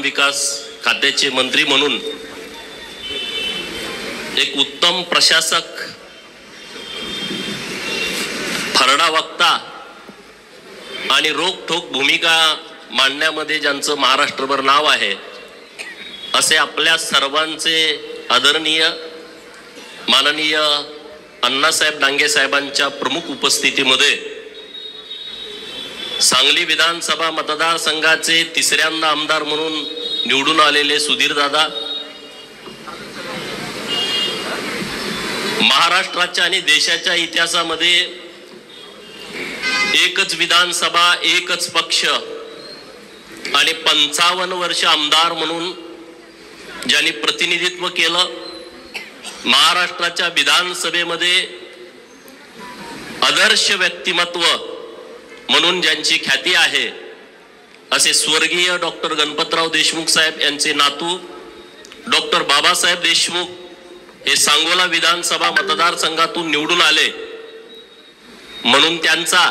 ग्रामविकास खात्याचे मंत्री म्हणून एक उत्तम प्रशासक, फरडा वक्ता आणि रोखठोक भूमिका मांडण्यामध्ये ज्यांचं महाराष्ट्रभर नाव आहे असे आपल्या सर्वांचे आदरणीय माननीय अण्णासाहेब डांगे साहेबांच्या प्रमुख उपस्थितीमध्ये सांगली विधानसभा मतदारसंघाचे तिसऱ्यांदा आमदार म्हणून निवडून आलेले सुधीर दादा, महाराष्ट्राच्या आणि देशाच्या इतिहासामध्ये एकच विधानसभा, एकच पक्ष आणि 55 वर्ष आमदार म्हणून ज्यांनी प्रतिनिधित्व केलं, महाराष्ट्राच्या विधानसभेमध्ये आदर्श व्यक्तिमत्व म्हणून ज्यांची ख्याती आहे असे स्वर्गीय डॉक्टर गणपतराव देशमुख साहेब यांचे नातू डॉक्टर बाबासाहेब देशमुख हे सांगोला विधानसभा मतदारसंघातून निवडून आले म्हणून त्यांचा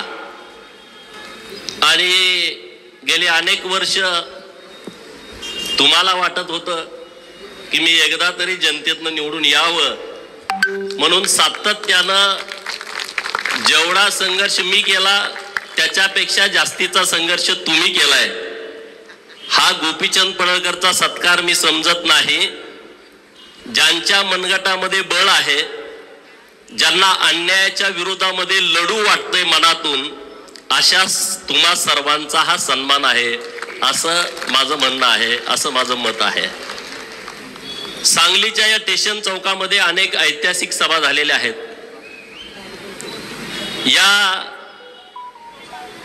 आणि गेली अनेक वर्ष तुम्हाला वाटत होतं की मी एकदा तरी जनतेतनं निवडून यावं म्हणून सातत्यानं जेवढा संघर्ष मी केला त्याच्यापेक्षा जास्तीचा संघर्ष तुम्ही केलाय. हा गोपीचंद पडळकरचा सत्कार मी समजत नाही. ज्यांच्या मनगटामध्ये बळ आहे, ज्यांना अन्यायाच्या विरोधामध्ये लढू वाटतंय मनातून, अशा तुम्हा सर्वांचा हा सन्मान आहे असं माझं म्हणणं आहे, असं माझं मत आहे. सांगलीच्या या स्टेशन चौकामध्ये अनेक ऐतिहासिक सभा झालेल्या आहेत. या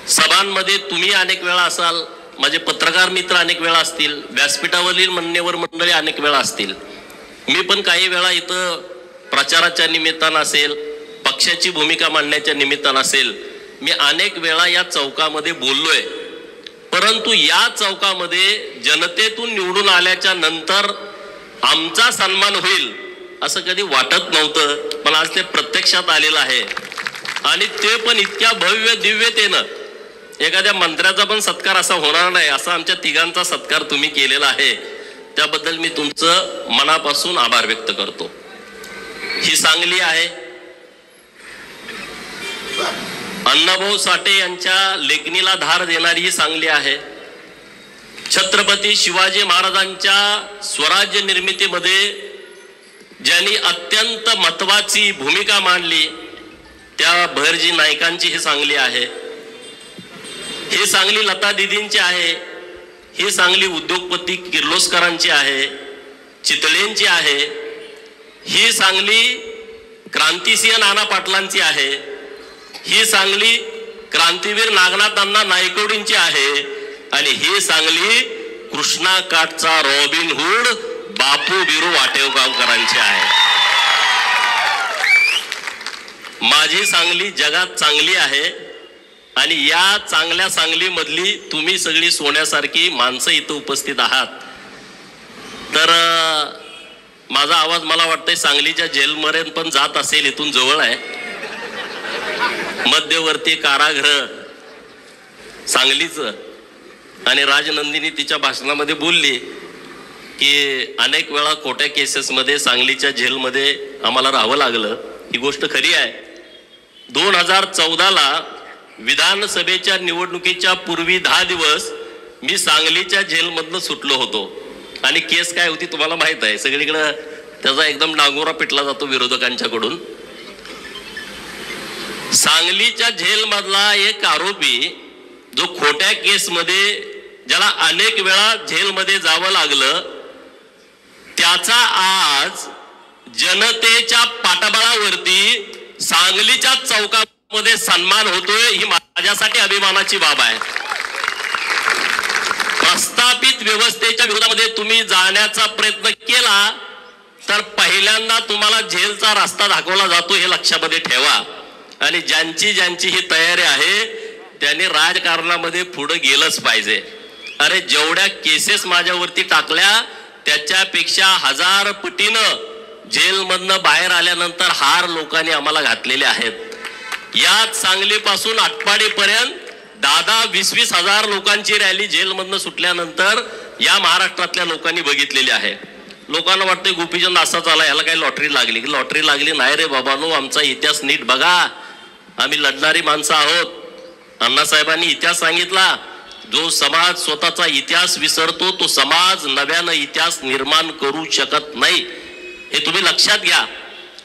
सभांमध्ये तुम्ही अनेक वेळा असाल, माझे पत्रकार मित्र अनेक वेळा असतील, व्यासपीठावरील मान्यवर मंडळी अनेक वेळा असतील. मी पण काही वेळा इथं प्रचाराच्या निमित्तानं असेल, पक्षाची भूमिका मांडण्याच्या निमित्तानं असेल, मी अनेक वेळा या चौकामध्ये बोललोय. परंतु या चौकामध्ये जनतेतून निवडून आल्याच्या नंतर आमचा सन्मान होईल असं कधी वाटत नव्हतं, पण आज ते प्रत्यक्षात आलेलं आहे. आणि ते पण इतक्या भव्य दिव्यतेनं. एखाद्या मंत्र्याचा पण सत्कार असा होणार नाही, असा आमच्या तिघांचा सत्कार तुम्ही केलेला आहे. त्याबद्दल मी तुमचं मनापासून आभार व्यक्त करतो. ही सांगली आहे. अण्णाभाऊ साठे यांच्या लेखणीला धार देणारी ही सांगली आहे. छत्रपती शिवाजी महाराजांच्या स्वराज्य निर्मितीमध्ये ज्यांनी अत्यंत महत्वाची भूमिका मांडली त्या भैरजी नायकांची ही सांगली आहे. ही सांगली लता दीदींची आहे. ही सांगली उद्योगपती किर्लोस्करांची आहे, चितळेंची आहे. ही सांगली क्रांतिसिंह नाना पाटलांची आहे. ही सांगली क्रांतीवीर नागनाथ अण्णा नायकवडींची आहे. आणि ही सांगली कृष्णा काठचा रॉबिन हुड बापू बिरू वाटेगावकरांची आहे. माझी सांगली जगात चांगली आहे आणि या चांगल्या सांगलीमधली तुम्ही सगळी सोन्यासारखी माणसं इथं उपस्थित आहात. तर माझा आवाज मला वाटतंय सांगलीच्या जेलमध्ये पण जात असेल, इथून जवळ आहे. मध्यवर्ती कारागृह सांगलीचं. आणि राजनंदिनी तिच्या भाषणामध्ये बोलली की अनेक वेळा खोट्या केसेसमध्ये सांगलीच्या जेलमध्ये आम्हाला राहावं लागलं. ही गोष्ट खरी आहे. 2014ला विधानसभेच्या निवडणुकीच्या पूर्वी 10 दिवस मी सांगलीच्या जेलमधनं सुटलो होतो. आणि केस काय होती तुम्हाला माहित आहे, सगळीकडे त्याचा एकदम डांगोरा पिटला जातो विरोधकांच्याकडून. सांगलीच्या जेलमधला एक आरोपी जो खोट्या केसमध्ये ज्याला अनेक वेळा जेलमध्ये जावं लागलं, त्याचा आज जनतेच्या पाठबळावरती सांगलीच्या चौकामध्ये सन्मान होतोय. ही माझ्यासाठी अभिमानाची बाब आहे. प्रस्थापित व्यवस्थेच्या विरोधामध्ये तुम्ही जाण्याचा प्रयत्न केला तर पहिल्यांदा तुम्हाला जेलचा रस्ता दाखवला जातो, हे लक्षामध्ये ठेवा. आणि ज्यांची ज्यांची ही तयारी आहे त्यांनी राजकारणामध्ये पुढे गेलंच पाहिजे. अरे जेवढ्या केसेस माझ्यावरती टाकल्या त्याच्यापेक्षा 1000 पटीनं जेलमधनं बाहेर आल्यानंतर हार लोकांनी आम्हाला घातलेले आहेत. याच सांगलीपासून आटपाडीपर्यंत 10-20 हजार लोकांची रॅली जेलमधनं सुटल्यानंतर या महाराष्ट्रातल्या लोकांनी बघितलेली आहे. लोकांना वाटतं गोपीचंद असाच आला, याला काही लॉटरी लागली. लॉटरी लागली नाही रे बाबांनो. आमचा इतिहास नीट बघा. आम्ही लढणारी माणसं आहोत. अण्णासाहेबांनी इतिहास सांगितला. जो समाज स्वतःचा इतिहास विसरतो तो समाज नव्यानं इतिहास निर्माण करू शकत नाही. हे तुम्ही लक्षात घ्या.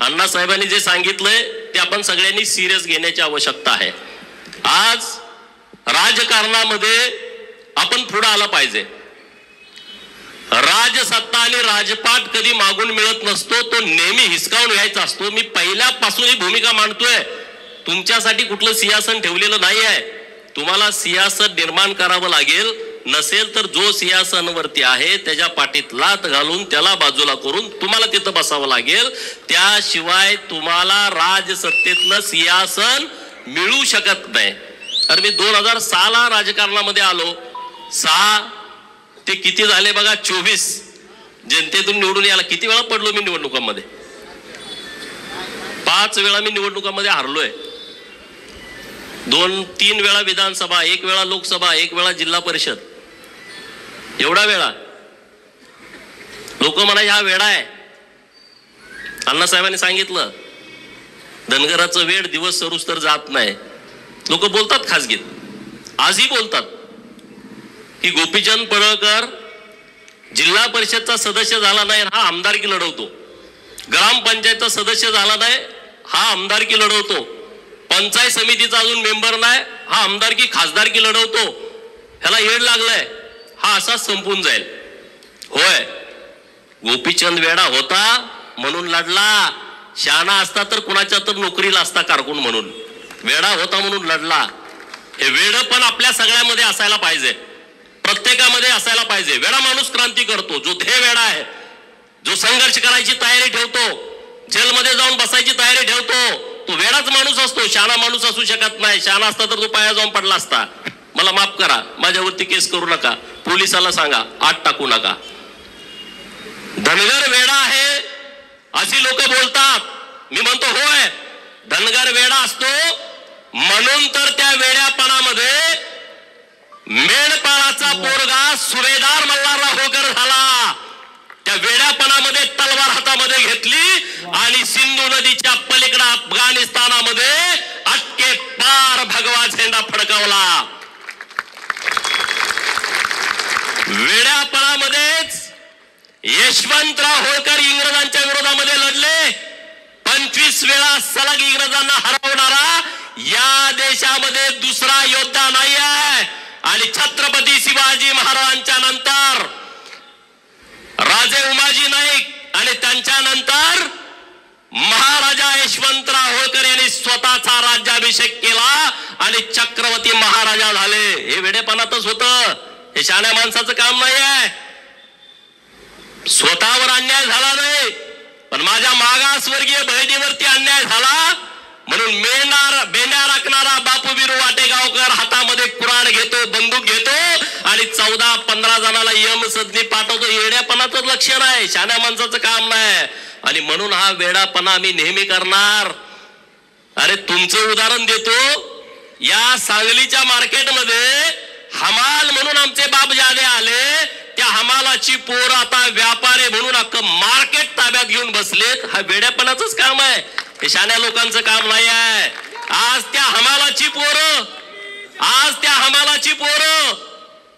अण्णासाहेबांनी जे सांगितलंय ते आपण सगळ्यांनी सिरियस घेण्याची आवश्यकता आहे. आज राजकारणामध्ये आपण पुढे आला पाहिजे. राजसत्ता आणि राजपाट कधी मागून मिळत नसतो, तो नेहमी हिसकावून घ्यायचा असतो. मी पहिल्यापासून ही भूमिका मांडतोय. तुमच्यासाठी कुठलं सिंहासन ठेवलेलं नाही आहे. तुम्हाला सिंहासन निर्माण करावं लागेल. नसेल तर जो सिंहासनावरती आहे त्याच्या पाठीत लाथ घालून त्याला बाजूला करून तुम्हाला तिथं बसावं लागेल. त्याशिवाय तुम्हाला राजसत्तेतलं सिंहासन मिळू शकत नाही. अरे मी 2006 राजकारणामध्ये आलो. 6 ते किती झाले बघा, 24 जनतेतून निवडून यायला किती वेळा पडलो मी निवडणुकांमध्ये. 5 वेळा मी निवडणुकांमध्ये हारलोय. 2-3 वेळा विधानसभा, 1 वेळा लोकसभा, 1 वेळा जिल्हा परिषद. एवढा वेळा लोक म्हणा हा वेळा आहे. अण्णासाहेबांनी सांगितलं धनगराचं वेळ दिवस सरूस तर जात नाही. लोक बोलतात खासगीत, आजही बोलतात की गोपीचंद पडळकर जिल्हा परिषदचा सदस्य झाला नाही हा आमदारकी लढवतो. ग्रामपंचायतचा सदस्य झाला नाही हा आमदारकी लढवतो. पंचायत समितीचा अजून मेंबर नाही हा आमदारकी खासदारकी लढवतो. ह्याला येड लागलाय. हा असाच संपून जाईल. होय, गोपीचंद वेडा होता म्हणून लढला. शहाणा असता तर कुणाच्या तर नोकरीला असता कारकून म्हणून. वेडा होता म्हणून लढला. हे वेड पण आपल्या सगळ्यामध्ये असायला पाहिजे. प्रत्येकामध्ये असायला पाहिजे. वेडा माणूस क्रांती करतो. जो ध्येय वेडा आहे, जो संघर्ष करायची तयारी ठेवतो, जेलमध्ये जाऊन बसायची तयारी ठेवतो, तो वेडाच माणूस असतो. शहाणा माणूस असू शकत नाही. शहाणा असता तर तो पाया जाऊन पडला असता. मला माफ करा, माझ्यावरती केस करू नका, पोलिसाला सांगा, आत टाकू नका. धनगर वेडा आहे अशी लोक बोलतात. मी म्हणतो होय, धनगर वेडा असतो म्हणून तर त्या वेड्यापणामध्ये मेंढपाळाचा पोरगा सुभेदार मल्हारराव होळकर झाला. त्या वेड्यापणामध्ये तलवार हातामध्ये घेतली आणि सिंधू नदीच्या पलीकडे अफगाणिस्तानामध्ये अटके पार भगवा झेंडा फडकवला. वेड्यापणामध्येच यशवंतराव होळकर इंग्रजांच्या विरोधामध्ये लढले. 25 वेळा सलग इंग्रजांना हरवणारा या देशामध्ये दुसरा योद्धा नाही आहे. आणि छत्रपती शिवाजी महाराजांच्या नंतर राजे उमाजी नाईक आणि त्यांच्या नंतर महाराजा यशवंतराव होळकर यांनी स्वतःचा राज्याभिषेक केला आणि चक्रवर्ती महाराजा झाले. हे वेडेपणातच होतं. हे शहाण्या माणसाचं काम नाही आहे. स्वतःवर अन्याय झाला नाही, पण माझ्या मागासवर्गीय बहिणीवरती अन्याय झाला म्हणून बेंड्या राखणारा बापू बिरू वाटेगावकर हातामध्ये कुऱ्हाड घेतो, बंदूक घेतो आणि 14-15 जणांना यमसदनी पाठवतो. येड्यापणाचं लक्षण आहे, शहाण्या माणसाचं काम नाही. आणि म्हणून हा वेडापणा मी नेहमी करणार. अरे तुमचं उदाहरण देतो. या सांगलीच्या मार्केटमध्ये हमाल म्हणून आमचे बापजादे आले. त्या हमालाची पोर आता व्यापारी म्हणून अख्खं मार्केट ताब्यात घेऊन बसलेत. हा वेड्यापणाचंच काम आहे, हे शहाण्या लोकांचं काम नाही आहे. आज त्या हमालाची पोरं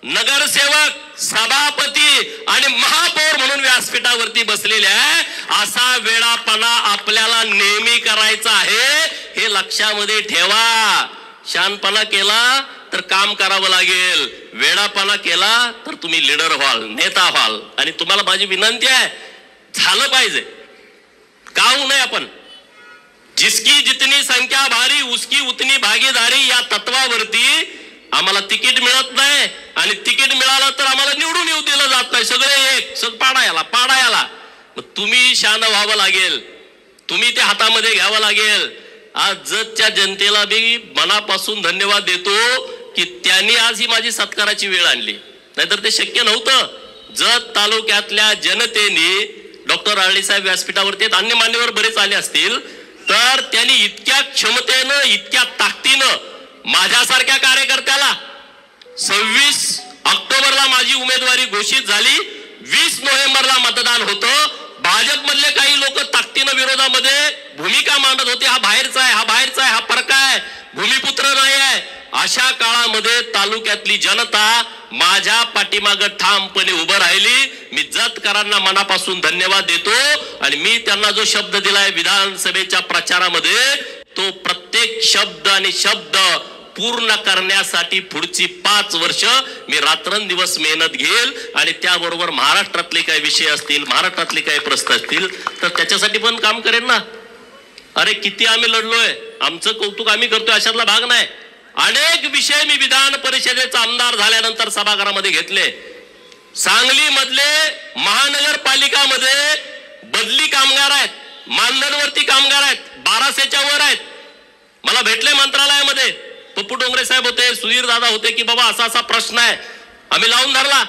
नगरसेवक, सभापती आणि महापौर म्हणून व्यासपीठावरती बसलेले आहे. असा वेडापणा आपल्याला नेहमी करायचा आहे, हे लक्षामध्ये ठेवा. शहाणपणा केला तर काम करावं लागेल. वेडापणा केला तर तुम्ही लीडर व्हाल, नेता व्हाल. आणि तुम्हाला माझी विनंती आहे, झालं पाहिजे. का होऊ नये आपण? जिसकी जितनी संख्या भारी उसकी उतनी भागीदारी या तत्वावरती आम्हाला तिकीट मिळत नाही. आणि तिकीट मिळालं तर आम्हाला निवडून येऊ दिलं जात नाही. सगळे एक पाडायला. तुम्ही शान व्हावं लागेल. तुम्ही ते हातामध्ये घ्यावं लागेल. आज जतच्या जनतेला मी मनापासून धन्यवाद देतो की त्यांनी आज ही माझी सत्काराची वेळ आणली, नाहीतर ते शक्य नव्हतं. जत तालुक्यातल्या जनतेने डॉक्टर आळीसाहेब व्यासपीठावरती अन्य मान्यवर बरेच आले असतील, तर त्यांनी इतक्या क्षमतेनं, इतक्या ताकदीनं माझ्यासारख्या कार्यकर्त्याला 26 ऑक्टोबरला माझी उमेदवारी घोषित झाली, 20 नोव्हेंबरला मतदान होतं. भाजपमधले काही लोक ताकदीनं विरोधामध्ये भूमिका मांडत होते, हा बाहेरचा आहे, हा बाहेरचा आहे, हा परका आहे, भूमिपुत्र नाही आहे. अशा काळामध्ये तालुक्यातली जनता माझ्या पाठीमागे ठामपणे उभं राहिली. मी जतकरांना मनापासून धन्यवाद देतो आणि मी त्यांना जो शब्द दिलाय विधानसभेच्या प्रचारामध्ये, तो प्रत्येक शब्द आणि शब्द पूर्ण करण्यासाठी पुढची 5 वर्ष मी रात्रंदिवस मेहनत घेईल. आणि त्याबरोबर महाराष्ट्रातले काही विषय असतील, महाराष्ट्रातले काही प्रश्न असतील तर त्याच्यासाठी पण काम करेन ना. अरे किती आम्ही लढलोय, आमचं कौतुक आम्ही करतोय अशातला भाग नाही. अनेक विषय मी विधान परिषदेचा आमदार झाल्यानंतर सभागृहामध्ये घेतले. सांगली मधले महानगरपालिकामध्ये बदली कामगार आहेत, मानधनवरती कामगार आहेत, 1200च्या वर आहेत. मला भेटले मंत्रालयामध्ये, पप्पू डोंगरे साहेब होते, सुधीर दादा होते, की बाबा असा असा प्रश्न आहे. आम्ही लावून धरला.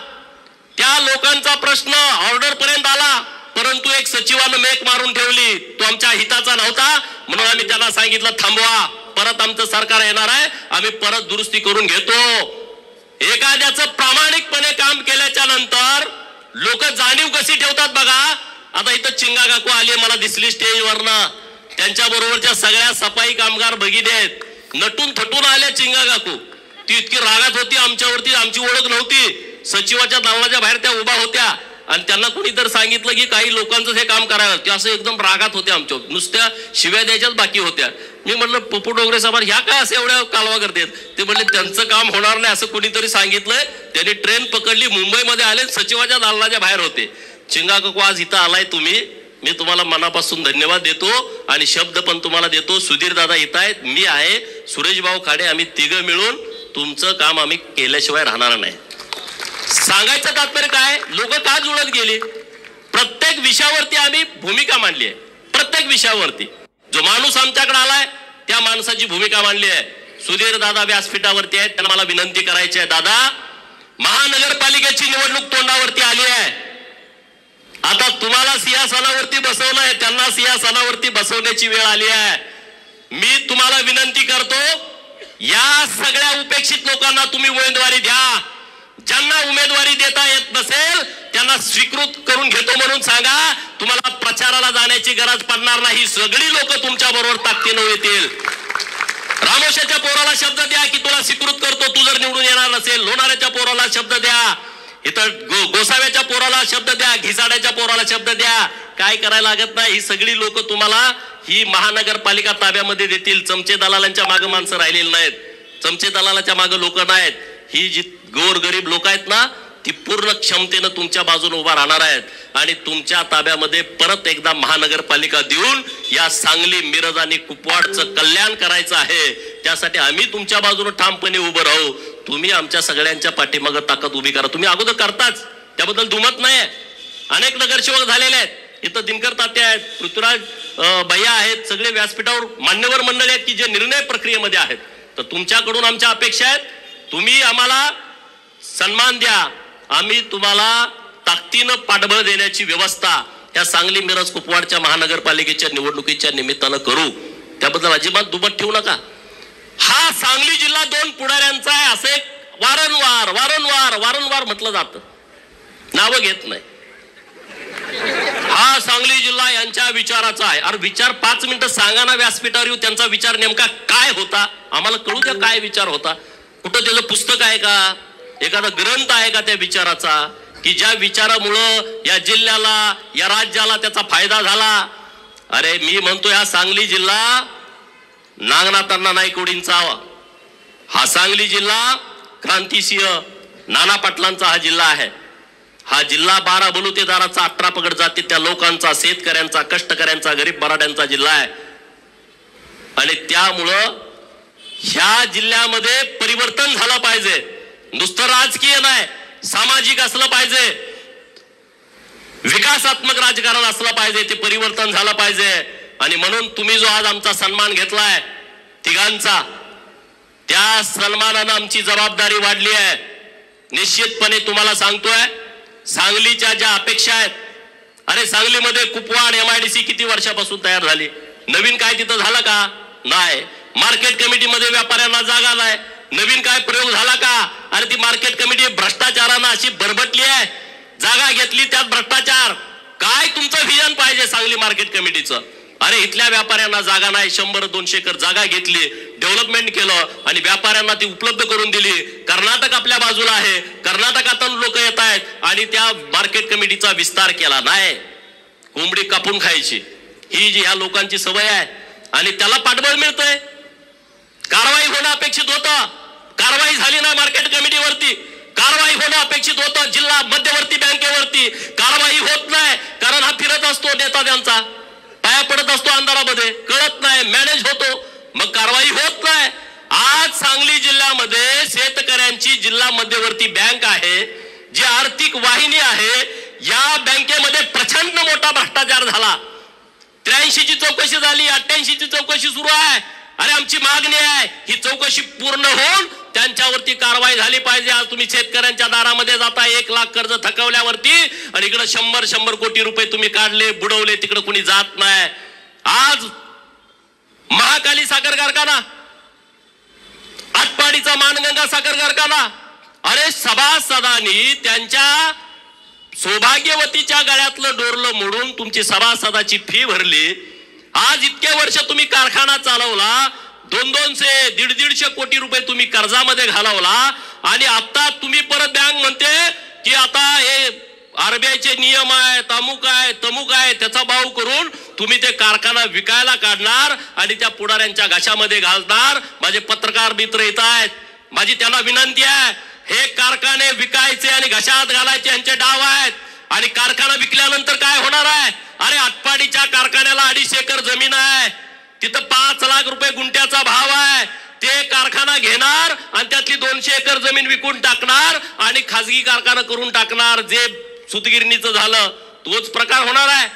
त्या लोकांचा प्रश्न ऑर्डर पर्यंत आला, परंतु एक सचिवानं मेक मारून ठेवली, तो आमच्या हिताचा नव्हता. म्हणून आम्ही त्यांना सांगितलं थांबवा, परत आमचं सरकार येणार आहे, आम्ही परत दुरुस्ती करून घेतो. एखाद्याचं प्रामाणिकपणे काम केल्याच्या नंतर लोक जाणीव कशी ठेवतात बघा. आता इथं चिंगा काकू आली, मला दिसली स्टेजवरनं, त्यांच्या बरोबरच्या सगळ्या सफाई कामगार भगिनी आहेत, नटून थटून आल्या चिंगा काकू. ती इतकी रागात होती आमच्यावरती, आमची ओळख नव्हती. सचिवाच्या दालनाच्या बाहेर त्या उभा होत्या आणि त्यांना कोणी तर सांगितलं की काही लोकांचं हे काम करायला, ते असं एकदम रागात होते आमच्यावर, नुसत्या शिव्या द्यायच्याच बाकी होत्या. मी म्हटलं पप्पू डोंगरे साहेब ह्या काय असं एवढ्या कालवा करतात. ते म्हणले त्यांचं काम होणार नाही असं कोणीतरी सांगितलंय. त्यांनी ट्रेन पकडली, मुंबईमध्ये आले, सचिवाच्या दालनाच्या बाहेर होते. चिंगा काकू आज इथं आलाय तुम्ही, मी तुम्हाला मनापासून धन्यवाद देतो आणि शब्द पण तुम्हाला देतो. सुधीर दादा इथं आहेत, मी आहे, सुरेश भाऊ खाडे, आम्ही तिघं मिळून तुमचं काम आम्ही केल्याशिवाय राहणार नाही. सांगायचं तात्पर्य काय, लोक का जुळत गेली. प्रत्येक विषयावरती आम्ही भूमिका मांडली आहे. प्रत्येक विषयावरती जो माणूस आमच्याकडे आलाय त्या माणसाची भूमिका मांडली आहे. सुधीर दादा व्यासपीठावरती आहेत, त्यांना मला विनंती करायची आहे. दादा, महानगरपालिकेची निवडणूक तोंडावरती आली आहे. आता तुम्हाला सिंहासनावरती बसवलं आहे, त्यांना सिंहासनावरती बसवण्याची वेळ आली आहे. मी तुम्हाला विनंती करतो, या सगळ्या उपेक्षित लोकांना तुम्ही उमेदवारी द्या. ज्यांना उमेदवारी देता येत नसेल त्यांना स्वीकृत करून घेतो म्हणून सांगा. तुम्हाला प्रचाराला जाण्याची गरज पडणार नाही. सगळी लोक तुमच्या बरोबर ताकदीने येतील. रामोशाच्या पोराला शब्द द्या की तुला स्वीकृत करतो, तू जर निवडून येणार नसेल. लोणाऱ्याच्या पोराला शब्द द्या, इथं गोसाव्याच्या पोराला शब्द द्या, घिसाड्याच्या पोराला शब्द द्या. काय करायला लागत नाही. ही सगळी लोक तुम्हाला ही महानगरपालिका ताब्यामध्ये देतील. चमचे दलालांच्या मागे माणसं राहिलेली नाहीत, चमचे दलालाच्या मागे लोक नाहीत. ही जी गोरगरीब लोक आहेत ना, ती पूर्ण क्षमतेनं तुमच्या बाजूने उभा राहणार आहेत आणि तुमच्या ताब्यामध्ये परत एकदा महानगरपालिका देऊन या सांगली, मिरज आणि कुपवाडचं कल्याण करायचं आहे. त्यासाठी आम्ही तुमच्या बाजूने ठामपणे उभं राहू. तुम्ही आमच्या सगळ्यांच्या पाठीमागे ताकद उभी करा. तुम्ही अगोदर करताच, त्याबद्दल दुमत नाही. अनेक नगरसेवक झालेले आहेत, इथं दिनकर तात्या आहेत, पृथ्वीराज भैया आहेत, सगळे व्यासपीठावर मान्यवर मंडळी आहेत की जे निर्णय प्रक्रियेमध्ये आहेत. तर तुमच्याकडून आमच्या अपेक्षा आहेत, तुम्ही आम्हाला सन्मान द्या. आम्ही तुम्हाला ताकदीनं पाठबळ देण्याची व्यवस्था या सांगली, मिरज, कुपवाडच्या महानगरपालिकेच्या निवडणुकीच्या निमित्तानं करू. त्याबद्दल अजिबात दुमत ठेवू नका. हा सांगली जिल्हा 2 पुढाऱ्यांचा आहे असे वारंवार वारंवार वारंवार म्हटलं जातं, नावं घेत नाही. हा सांगली जिल्हा यांच्या विचाराचा आहे. अरे विचार 5 मिनिटं सांगा ना व्यासपीठावर येऊ, त्यांचा विचार नेमका काय होता आम्हाला कळू द्या. काय विचार होता, कुठं त्याचं पुस्तक आहे का, एखादा ग्रंथ आहे का त्या विचाराचा, की ज्या विचारामुळं या जिल्ह्याला, या राज्याला त्याचा फायदा झाला. अरे मी म्हणतो हा सांगली जिल्हा नागनाथांना नाईकवडींचा हा सांगली जिल्हा क्रांतिसिंह नाना पाटलांचा हा जिल्हा आहे. हा जिल्हा 12 बलुतेदाराचा, 18 पगड जाती त्या लोकांचा, शेतकऱ्यांचा, कष्टकऱ्यांचा, गरीब मराठ्यांचा जिल्हा आहे. आणि त्यामुळं ह्या जिल्ह्यामध्ये परिवर्तन झालं पाहिजे. नुसतं राजकीय नाही, सामाजिक असलं पाहिजे, विकासात्मक राजकारण असलं पाहिजे. ते परिवर्तन झालं पाहिजे. आणि म्हणून तुम्ही जो आज आमचा सन्मान घेतलाय तिघांचा, त्या सन्मानानं आमची जबाबदारी वाढली आहे. निश्चितपणे तुम्हाला सांगतोय, सांगलीच्या ज्या अपेक्षा आहेत, अरे सांगलीमध्ये कुपवाड MIDC किती वर्षापासून तयार झाली, नवीन काय तिथं झालं का? नाही. मार्केट कमिटीमध्ये व्यापाऱ्यांना जागा नाही, नवीन काय प्रयोग झाला का? अरे ती मार्केट कमिटी भ्रष्टाचारानं अशी बरबटली आहे, जागा घेतली त्यात भ्रष्टाचार. काय तुमचं व्हिजन पाहिजे सांगली मार्केट कमिटीचं? अरे इथल्या व्यापाऱ्यांना जागा नाही, 100-200 एकर जागा घेतली, डेव्हलपमेंट केलं आणि व्यापाऱ्यांना ती उपलब्ध करून दिली. कर्नाटक आपल्या बाजूला आहे, कर्नाटकातून लोक येत आहेत आणि त्या मार्केट कमिटीचा विस्तार केला नाही. कोंबडी कापून खायची ही जी ह्या लोकांची सवय आहे आणि त्याला पाठबळ मिळतंय. कारवाई होणं अपेक्षित होतं, कारवाई झाली नाही. मार्केट कमिटीवरती कारवाई होणं अपेक्षित होतं. जिल्हा मध्यवर्ती बँकेवरती कारवाई होत नाही, कारण हा फिरत असतो नेता, त्यांचा पाया पडत असतो अंधारामध्ये, कळत नाही, मॅनेज होतो, मग कारवाई होत नाही. आज सांगली जिल्ह्यामध्ये शेतकऱ्यांची जिल्हा मध्यवर्ती बँक आहे, जी आर्थिक वाहिनी आहे, या बँकेमध्ये प्रचंड मोठा भ्रष्टाचार झाला. 83 ची चौकशी झाली, 88 ची चौकशी सुरू आहे. अरे आमची मागणी आहे ही चौकशी पूर्ण होऊन त्यांच्यावरती कारवाई झाली पाहिजे. आज तुम्ही शेतकऱ्यांच्या दारामध्ये जाता 1 लाख कर्ज थकवल्यावरती आणि इकडे 100 कोटी रुपये तुम्ही काढले, बुडवले, तिकडे कोणी जात नाही. आज महाकाली साखर कारखाना, आटपाडीचा मानगंगा साखर कारखाना, अरे सभासदांनी त्यांच्या सौभाग्यवतीच्या गळ्यातलं डोरलं मोडून तुमची सभासदाची फी भरली. आज इतके वर्ष तुम्ही कारखाना चालवला, 200 150 कोटी रुपये तुम्ही कर्जामध्ये घालवला आणि आता तुम्ही परत बँक म्हणते की आता हे आरबीआयचे नियम आहेत, अमुक आहे, तमुक आहे, त्याचा भाव करून तुम्ही ते कारखाना विकायला काढणार आणि त्या पुढाऱ्यांच्या घशामध्ये घालणार. माझे पत्रकार मित्र येत आहेत, माझी त्यांना विनंती आहे, हे कारखाने विकायचे आणि घशात घालायचे यांचे डाव आहेत. आणि कारखाना विकल्यानंतर काय होणार आहे? अरे आटपाडीच्या कारखान्याला 250 एकर जमीन आहे, तिथं 5 लाख रुपये गुंठ्याचा भाव आहे. ते कारखाना घेणार आणि त्यातली 200 एकर जमीन विकून टाकणार आणि खासगी कारखाना करून टाकणार. जे सुतगिरणीचं झालं तोच प्रकार होणार आहे,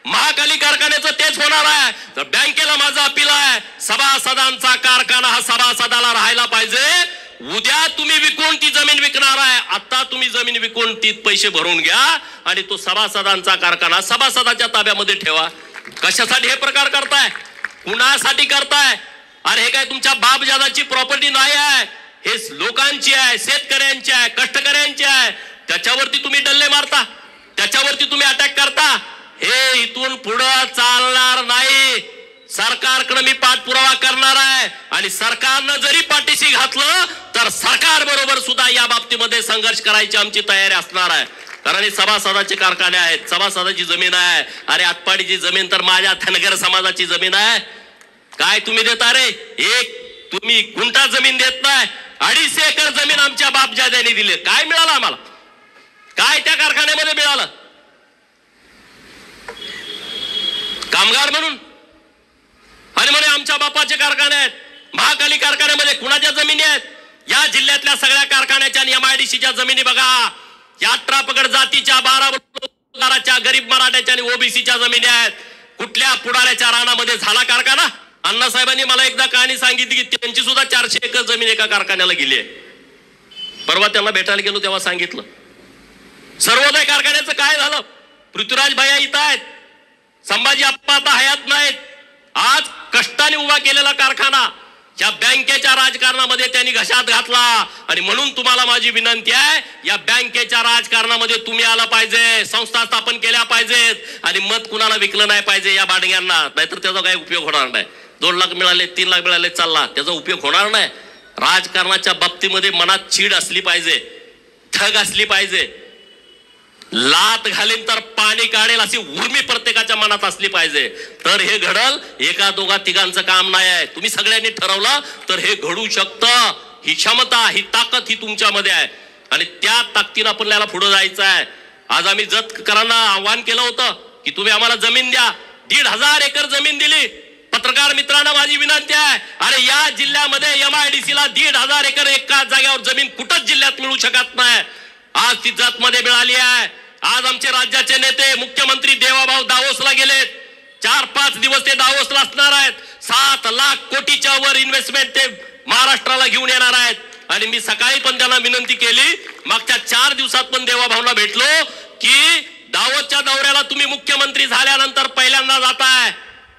महाकाली कारखान्याचं तेच होणार आहे. तर बँकेला माझं अपील आहे, सभासदांचा कारखाना हा सभासदाला राहायला पाहिजे. उद्या तुम्ही विकून ती जमीन विकणार आहे, आता तुम्ही जमीन विकून ती पैसे भरून घ्या आणि तो सभासदांचा कारखाना सभासदाच्या ताब्यामध्ये ठेवा. कशासाठी हे प्रकार करताय? कुणासाठी करताय? अरे हे काय तुमच्या बापजादाची प्रॉपर्टी नाही आहे, हे लोकांची आहे, शेतकऱ्यांची आहे, कष्टकऱ्यांची आहे. त्याच्यावरती तुम्ही डल्ले मारता, त्याच्यावरती तुम्ही अटॅक करता. हे इथून पुढे चालणार नाही. सरकारकडे मी पाठपुरावा करणार आहे आणि सरकारनं जरी पाठीशी घातलं तर सरकार बरोबर सुद्धा या बाबतीमध्ये संघर्ष करायची आमची तयारी असणार आहे. कारण हे सभासदाचे कारखाने आहेत, सभासदाची जमीन आहे. अरे आटपाडीची जमीन तर माझ्या धनगर समाजाची जमीन आहे. काय तुम्ही देता रे? एक तुम्ही गुंठा जमीन देत नाही, 250 एकर जमीन आमच्या बापजाद्यांनी दिली. काय मिळालं आम्हाला? काय त्या कारखान्यामध्ये मिळालं? कामगार म्हणून आणि म्हणे आमच्या बापाचे कारखाने आहेत. महाकाली कारखान्यामध्ये कुणाच्या जमिनी आहेत? या जिल्ह्यातल्या सगळ्या कारखान्याच्या आणि MIDCच्या जमिनी बघा. या 18 पगड जातीच्या, 12 बलुतेदाराच्या, गरीब मराठ्याच्या आणि ओबीसीच्या जमिनी आहेत. कुठल्या पुढाऱ्याच्या रानामध्ये झाला कारखाना? अण्णासाहेबांनी मला एकदा कहाणी सांगितली की त्यांची सुद्धा 400 एकर जमीन एका कारखान्याला गेली आहे. परवा त्यांना भेटायला गेलो तेव्हा सांगितलं. सर्वोदय कारखान्याचं काय झालं? पृथ्वीराज भैया इथं आहेत, संभाजी आप्पा आता हयात नाहीत. आज कष्टाने उभा केलेला कारखाना या बँकेच्या राजकारणामध्ये त्यांनी घशात घातला. आणि म्हणून तुम्हाला माझी विनंती आहे, या बँकेच्या राजकारणामध्ये तुम्ही आला पाहिजे, संस्था स्थापन केल्या पाहिजेत आणि मत कुणाला विकलं नाही पाहिजे या बाडग्यांना. नाहीतर त्याचा काही उपयोग होणार नाही. 2 लाख मिळाले, 3 लाख मिळाले, चालला, त्याचा उपयोग होणार नाही. राजकारणाच्या बाबतीमध्ये मनात चीड असली पाहिजे, ठग असली पाहिजे. लात घालीन तर पाणी काढेल अशी उर्मी प्रत्येकाच्या मनात असली पाहिजे, तर हे घडल. 1 2 3 काम नाही आहे. तुम्ही सगळ्यांनी ठरवलं तर हे घडू शकतं. ही क्षमता, ही ताकद ही तुमच्यामध्ये आहे आणि त्या ताकदीनं आपल्याला पुढे जायचं आहे. आज आम्ही जतकरांना आव्हान केलं होतं की तुम्ही आम्हाला जमीन द्या. 1,500 एकर जमीन दिली. पत्रकार मित्रांना माझी विनंती आहे, अरे या जिल्ह्यामध्ये MIDCला 1,500 एकर एका जागेवर जमीन कुठंच जिल्ह्यात मिळू शकत नाही. आज ती जतमध्ये मिळाली आहे. आज आमचे राज्याचे नेते, मुख्यमंत्री देवाभाऊ दावोसला गेलेत. 4-5 दिवस ते दावोसला असणार आहेत. 7 लाख कोटीच्या वर इन्व्हेस्टमेंट ते महाराष्ट्राला घेऊन येणार आहेत. आणि मी सकाळी पण त्यांना विनंती केली, मागच्या 4 दिवसात पण देवाभाऊला भेटलो की दावोसच्या दौऱ्याला तुम्ही मुख्यमंत्री झाल्यानंतर पहिल्यांदा जाताय.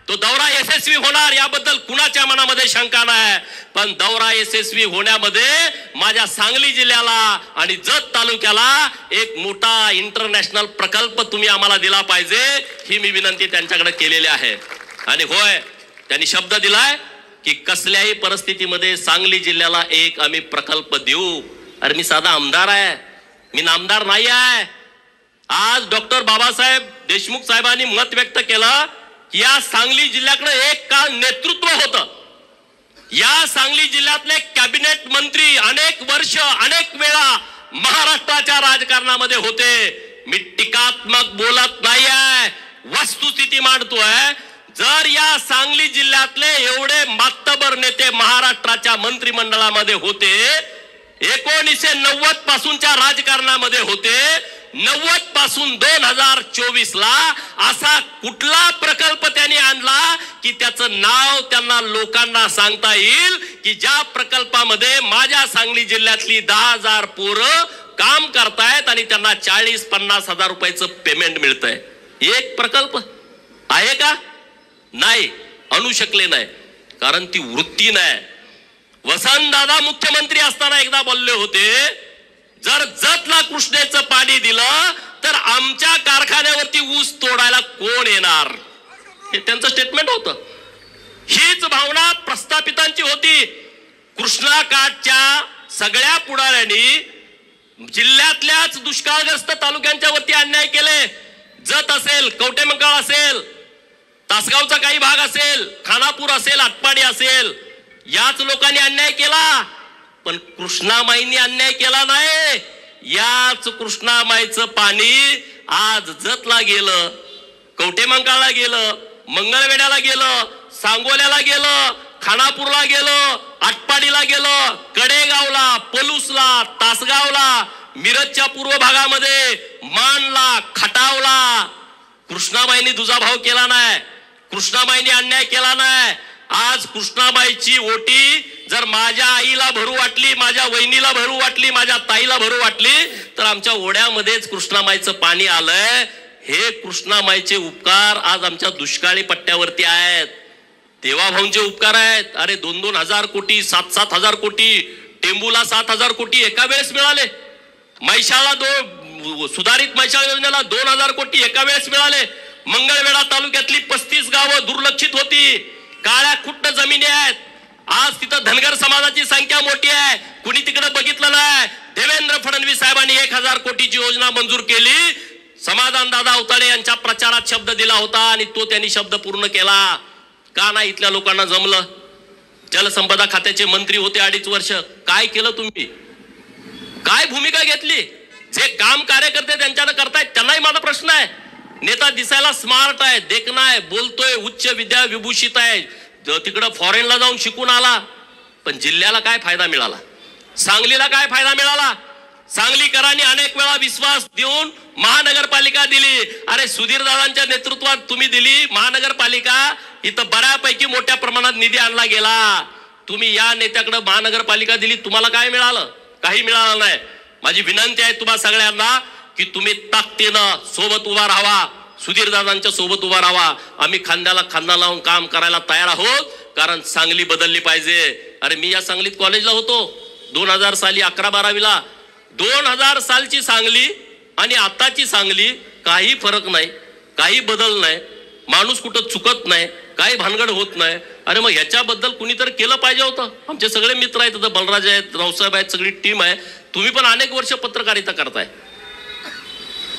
तो दौरा यशस्वी होणार याबद्दल कुणाच्या मनामध्ये शंका नाही, पण दौरा यशस्वी होण्यामध्ये माझ्या सांगली जिल्ह्याला आणि जत तालुक्याला एक मोठा इंटरनॅशनल प्रकल्प तुम्ही आम्हाला दिला पाहिजे, ही मी विनंती त्यांच्याकडे केलेली आहे. आणि होय, त्यांनी शब्द दिलाय की कसल्याही परिस्थितीमध्ये सांगली जिल्ह्याला एक आम्ही प्रकल्प देऊ. अरे मी साधा आमदार आहे, मी नामदार नाही आहे. आज डॉक्टर बाबासाहेब देशमुख साहेबांनी मत व्यक्त केलं की या सांगली जिल्ह्याकडे एक काळ नेतृत्व होतं. या सांगली जिल्ह्यातले कॅबिनेट मंत्री अनेक वर्ष अनेक वेळा महाराष्ट्राच्या राजकारणामध्ये होते. मी टीकात्मक बोलत नाही आहे, वस्तुस्थिती मांडतोय. जर या सांगली जिल्ह्यातले एवढे मातबर नेते महाराष्ट्राच्या मंत्रिमंडळामध्ये होते, 1990 पासूनच्या राजकारणामध्ये होते, 90 पासून 2024 ला असा कुठला प्रकल्प त्यांनी आणला की त्याचं नाव त्यांना लोकांना सांगता येईल की ज्या प्रकल्पामध्ये माझ्या सांगली जिल्ह्यातली 10,000 पोरं काम करतायत आणि त्यांना 40-50 हजार रुपयाचं पेमेंट मिळतंय. एक प्रकल्प आहे का? नाही, आणू शकले नाही, कारण ती वृत्ती नाही. वसंतदादा मुख्यमंत्री असताना एकदा बोलले होते, जर जतला कृष्णेचं पाणी दिलं तर आमच्या कारखान्यावरती ऊस तोडायला कोण येणार, हे त्यांचं स्टेटमेंट होतं. हीच भावना प्रस्थापितांची होती. कृष्णा काठच्या सगळ्या पुढाऱ्यांनी जिल्ह्यातल्याच दुष्काळग्रस्त तालुक्यांच्या वरती अन्याय केले. जत असेल, कवटेमंकाळ असेल, तासगावचा काही भाग असेल, खानापूर असेल, आटपाडी असेल, याच लोकांनी अन्याय केला. पण कृष्णामाईंनी अन्याय केला नाही. याच कृष्णामाईचं पाणी आज जतला गेलं, कवटेमंकाळला गेलं, मंगळवेढ्याला गेलं, सांगोल्याला गेलं, खानापूरला गेलं, आटपाडीला गेलं, कडेगावला, पलूसला, तासगावला, मिरजच्या पूर्व भागामध्ये, मानला, खटावला. कृष्णाबाईंनी दुजाभाव केला नाही, कृष्णाबाईंनी अन्याय केला नाही. आज कृष्णाबाईची ओटी जर माझ्या आईला भरू वाटली, माझ्या वहिनीला भरू वाटली, माझ्या ताईला भरू वाटली, तर आमच्या ओढ्यामध्येच कृष्णाबाईचं पाणी आलंय. हे कृष्णाबाईचे उपकार आज आमच्या दुष्काळी पट्ट्यावरती आहेत. देवाभाऊंचे उपकार आहेत. अरे 2-2 हजार कोटी, 7-7 हजार कोटी, टेंबूला 7,000 कोटी एका वेळेस मिळाले. मैशाला सुधारित मैशाळ योजनेला 2,000 कोटी एका वेळेस मिळाले. मंगळवेढा तालुक्यातली 35 गावं दुर्लक्षित होती, काळ्या खुट्ट जमिनी आहेत. आज तिथं धनगर समाजाची संख्या मोठी आहे, कुणी तिकडे बघितलं नाही. देवेंद्र फडणवीस साहेबांनी 1,000 कोटीची योजना मंजूर केली. समाधान दादा अवताडे यांच्या प्रचारात शब्द दिला होता आणि तो त्यांनी शब्द पूर्ण केला. का नाही इथल्या लोकांना जमलं? जलसंपदा खात्याचे मंत्री होते 2.5 वर्ष. काय केलं तुम्ही? काय भूमिका घेतली? जे काम कार्यकर्ते त्यांच्यानं करतायत त्यांनाही माझा प्रश्न आहे. नेता दिसायला स्मार्ट आहे, देखणा आहे, बोलतोय, उच्च विद्या विभूषित आहे, तिकडं फॉरेनला जाऊन शिकून आला, पण जिल्ह्याला काय फायदा मिळाला? सांगलीला काय फायदा मिळाला? सांगलीकरांनी अनेक वेळा विश्वास देऊन महानगरपालिका दिली. अरे सुधीर दादांच्या नेतृत्वात तुम्ही दिली महानगरपालिका, इथं बऱ्यापैकी मोठ्या प्रमाणात निधी आणला गेला. तुम्ही या नेत्याकडे महानगरपालिका दिली, तुम्हाला काय मिळालं? काही मिळालं नाही. माझी विनंती आहे तुम्हा सगळ्यांना की तुम्ही ताकदीनं सोबत उभा राहावा, सुधीर दादांच्या सोबत उभा राहावा. आम्ही खांद्याला खांदा लावून काम करायला तयार आहोत, कारण सांगली बदलली पाहिजे. अरे मी या सांगलीत कॉलेजला होतो 2000 साली, 11-12वीला. 2000 सालची सांगली आणि आताची सांगली काही फरक नाही, काही बदल नाही. माणूस कुठं चुकत नाही, काही भानगड होत नाही. अरे मग ह्याच्याबद्दल कुणीतरी केलं पाहिजे होतं. आमचे सगळे मित्र आहेत, बलराज आहेत, रावसाहेब आहेत, सगळी टीम आहे. तुम्ही पण अनेक वर्ष पत्रकारिता करताय.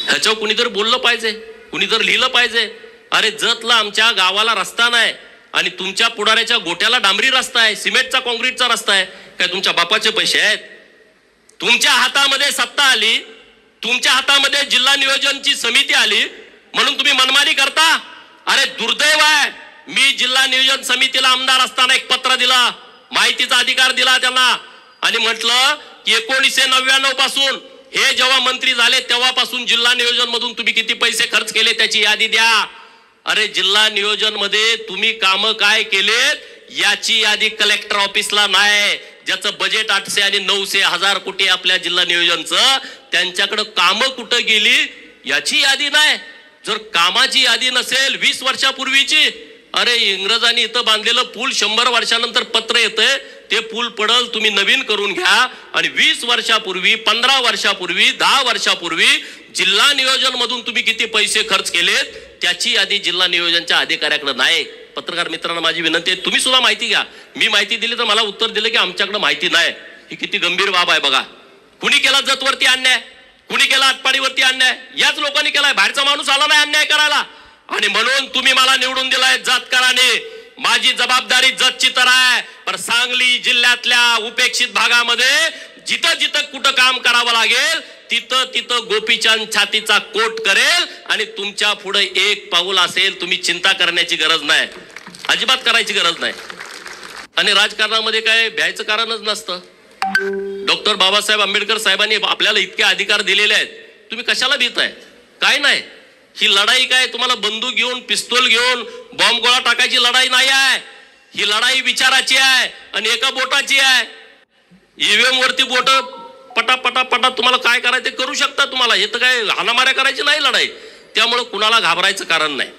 ह्याच्यावर कुणीतरी बोललं पाहिजे, कुणीतरी लिहिलं पाहिजे. अरे जतला आमच्या गावाला रस्ता नाही आणि तुमच्या पुढाऱ्याच्या गोट्याला डांबरी रस्ता आहे, सिमेंटचा कॉन्क्रीटचा रस्ता आहे. काय तुमच्या बापाचे पैसे आहेत? तुमच्या हातामध्ये सत्ता आली, तुमच्या हातामध्ये जिल्हा नियोजनची समिती आली म्हणून तुम्ही मनमानी करता. अरे दुर्दैव आहे. मी जिल्हा नियोजन समितीला आमदार असताना एक पत्र दिला, माहितीचा अधिकार दिला त्यांना आणि म्हटलं की 1999 पासून हे जेव्हा मंत्री झाले तेव्हापासून जिल्हा नियोजन मधून तुम्ही किती पैसे खर्च केले त्याची यादी द्या. अरे जिल्हा नियोजन मध्ये तुम्ही काम काय केलेत याची यादी कलेक्टर ऑफिसला नाही. ज्याचं बजेट 800 आणि 900 हजार कोटी आपल्या जिल्हा नियोजनचं, त्यांच्याकडे कामं कुठं गेली याची यादी नाही. जर कामाची यादी नसेल 20 वर्षापूर्वीची, अरे इंग्रजांनी इथं बांधलेलं पूल 100 वर्षानंतर पत्र येतंय, ते पूल पडल, तुम्ही नवीन करून घ्या. आणि 20 वर्षापूर्वी, 15 वर्षापूर्वी, 10 वर्षापूर्वी जिल्हा नियोजन मधून तुम्ही किती पैसे खर्च केलेत त्याची यादी जिल्हा नियोजनच्या अधिकाऱ्याकडे नाही. पत्रकार मित्रांना माझी विनंती आहे, तुम्ही सुद्धा माहिती घ्या. मी माहिती दिली तर मला उत्तर दिलं की आमच्याकडे माहिती नाही. ही किती गंभीर बाब आहे बघा. कुणी केला जतवरती अन्याय, कुणी केला आटपाडीवरती अन्याय? याच लोकांनी केलाय. बाहेरचा माणूस आला नाही अन्याय करायला. आणि म्हणून तुम्ही मला निवडून दिलाय जातकराने. माझी जबाबदारी जतची तर आहे, पण सांगली जिल्ह्यातल्या उपेक्षित भागामध्ये जिथं जिथं कुठं काम करावं लागेल तिथं तिथं गोपीचंद छातीचा कोट करेल. आणि तुमच्या पुढे एक पाऊल असेल, तुम्ही चिंता करण्याची गरज नाही, अजिबात करायची गरज नाही. आणि राजकारणामध्ये काय भ्यायचं कारणच नसतं. डॉक्टर बाबासाहेब आंबेडकर साहेबांनी आपल्याला इतके अधिकार दिलेले आहेत, तुम्ही कशाला भीताय? काय नाही. ही लढाई काय तुम्हाला बंदूक घेऊन, पिस्तूल घेऊन बॉम्ब गोळा टाकायची लढाई नाही आहे. ही लढाई विचाराची आहे आणि एका बोटाची आहे. ईव्हीएम वरती बोट पटा पटा पटा तुम्हाला काय करायचं ते करू शकता. तुम्हाला हे तर काय हाणामाऱ्या करायची नाही लढाई. त्यामुळे कुणाला घाबरायचं कारण नाही.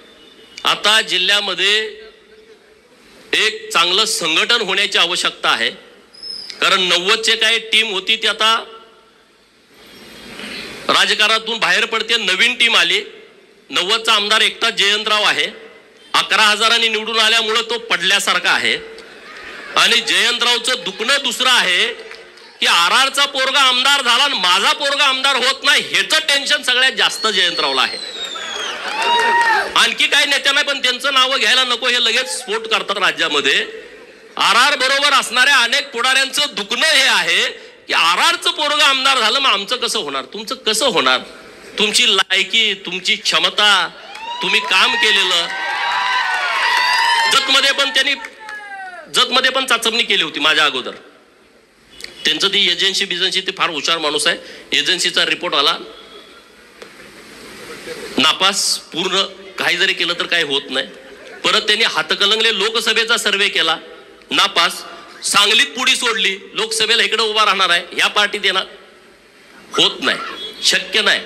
आता जिल्ह्यामध्ये एक चांगलं संघटन होण्याची आवश्यकता आहे. कारण 90चे काय टीम होती ती आता राजकारणातून बाहेर पडते, नवीन टीम आली. 90चा आमदार एकटा जयंतराव आहे. 11,000 निवडून आल्यामुळे तो पडल्यासारखा आहे. आणि जयंतरावचं दुखणं दुसरं आहे की आरआरचा पोरगा आमदार झाला आणि माझा पोरगा आमदार होत नाही, ह्याचं टेन्शन सगळ्यात जास्त जयंतरावला आहे. आणखी काही नेत्यांना पण त्यांचं नाव घ्यायला नको, हे लगेच स्फोट करतात राज्यामध्ये. आरआर बरोबर असणाऱ्या अनेक पुढाऱ्यांचं दुखणं हे आहे की आरआरचं पोरगा आमदार झालं, मग आमचं कसं होणार, तुमचं कसं होणार? तुमची लायकी, तुमची क्षमता, तुम्ही काम केलेलं. जतमध्ये पण चाचपणी केली होती माझ्या अगोदर. त्यांचं ती एजन्सी ते फार हुशार माणूस आहे. एजन्सीचा रिपोर्ट आला नापास, पूर्ण. काही जरी केलं तर काही होत नाही. परत त्यांनी हातकलंगले लोकसभेचा सर्वे केला, नापास. सांगलीत पुढी सोडली, लोकसभेला इकडे उभा राहणार आहे, ह्या पार्टीत येणार, होत नाही, शक्य नाही.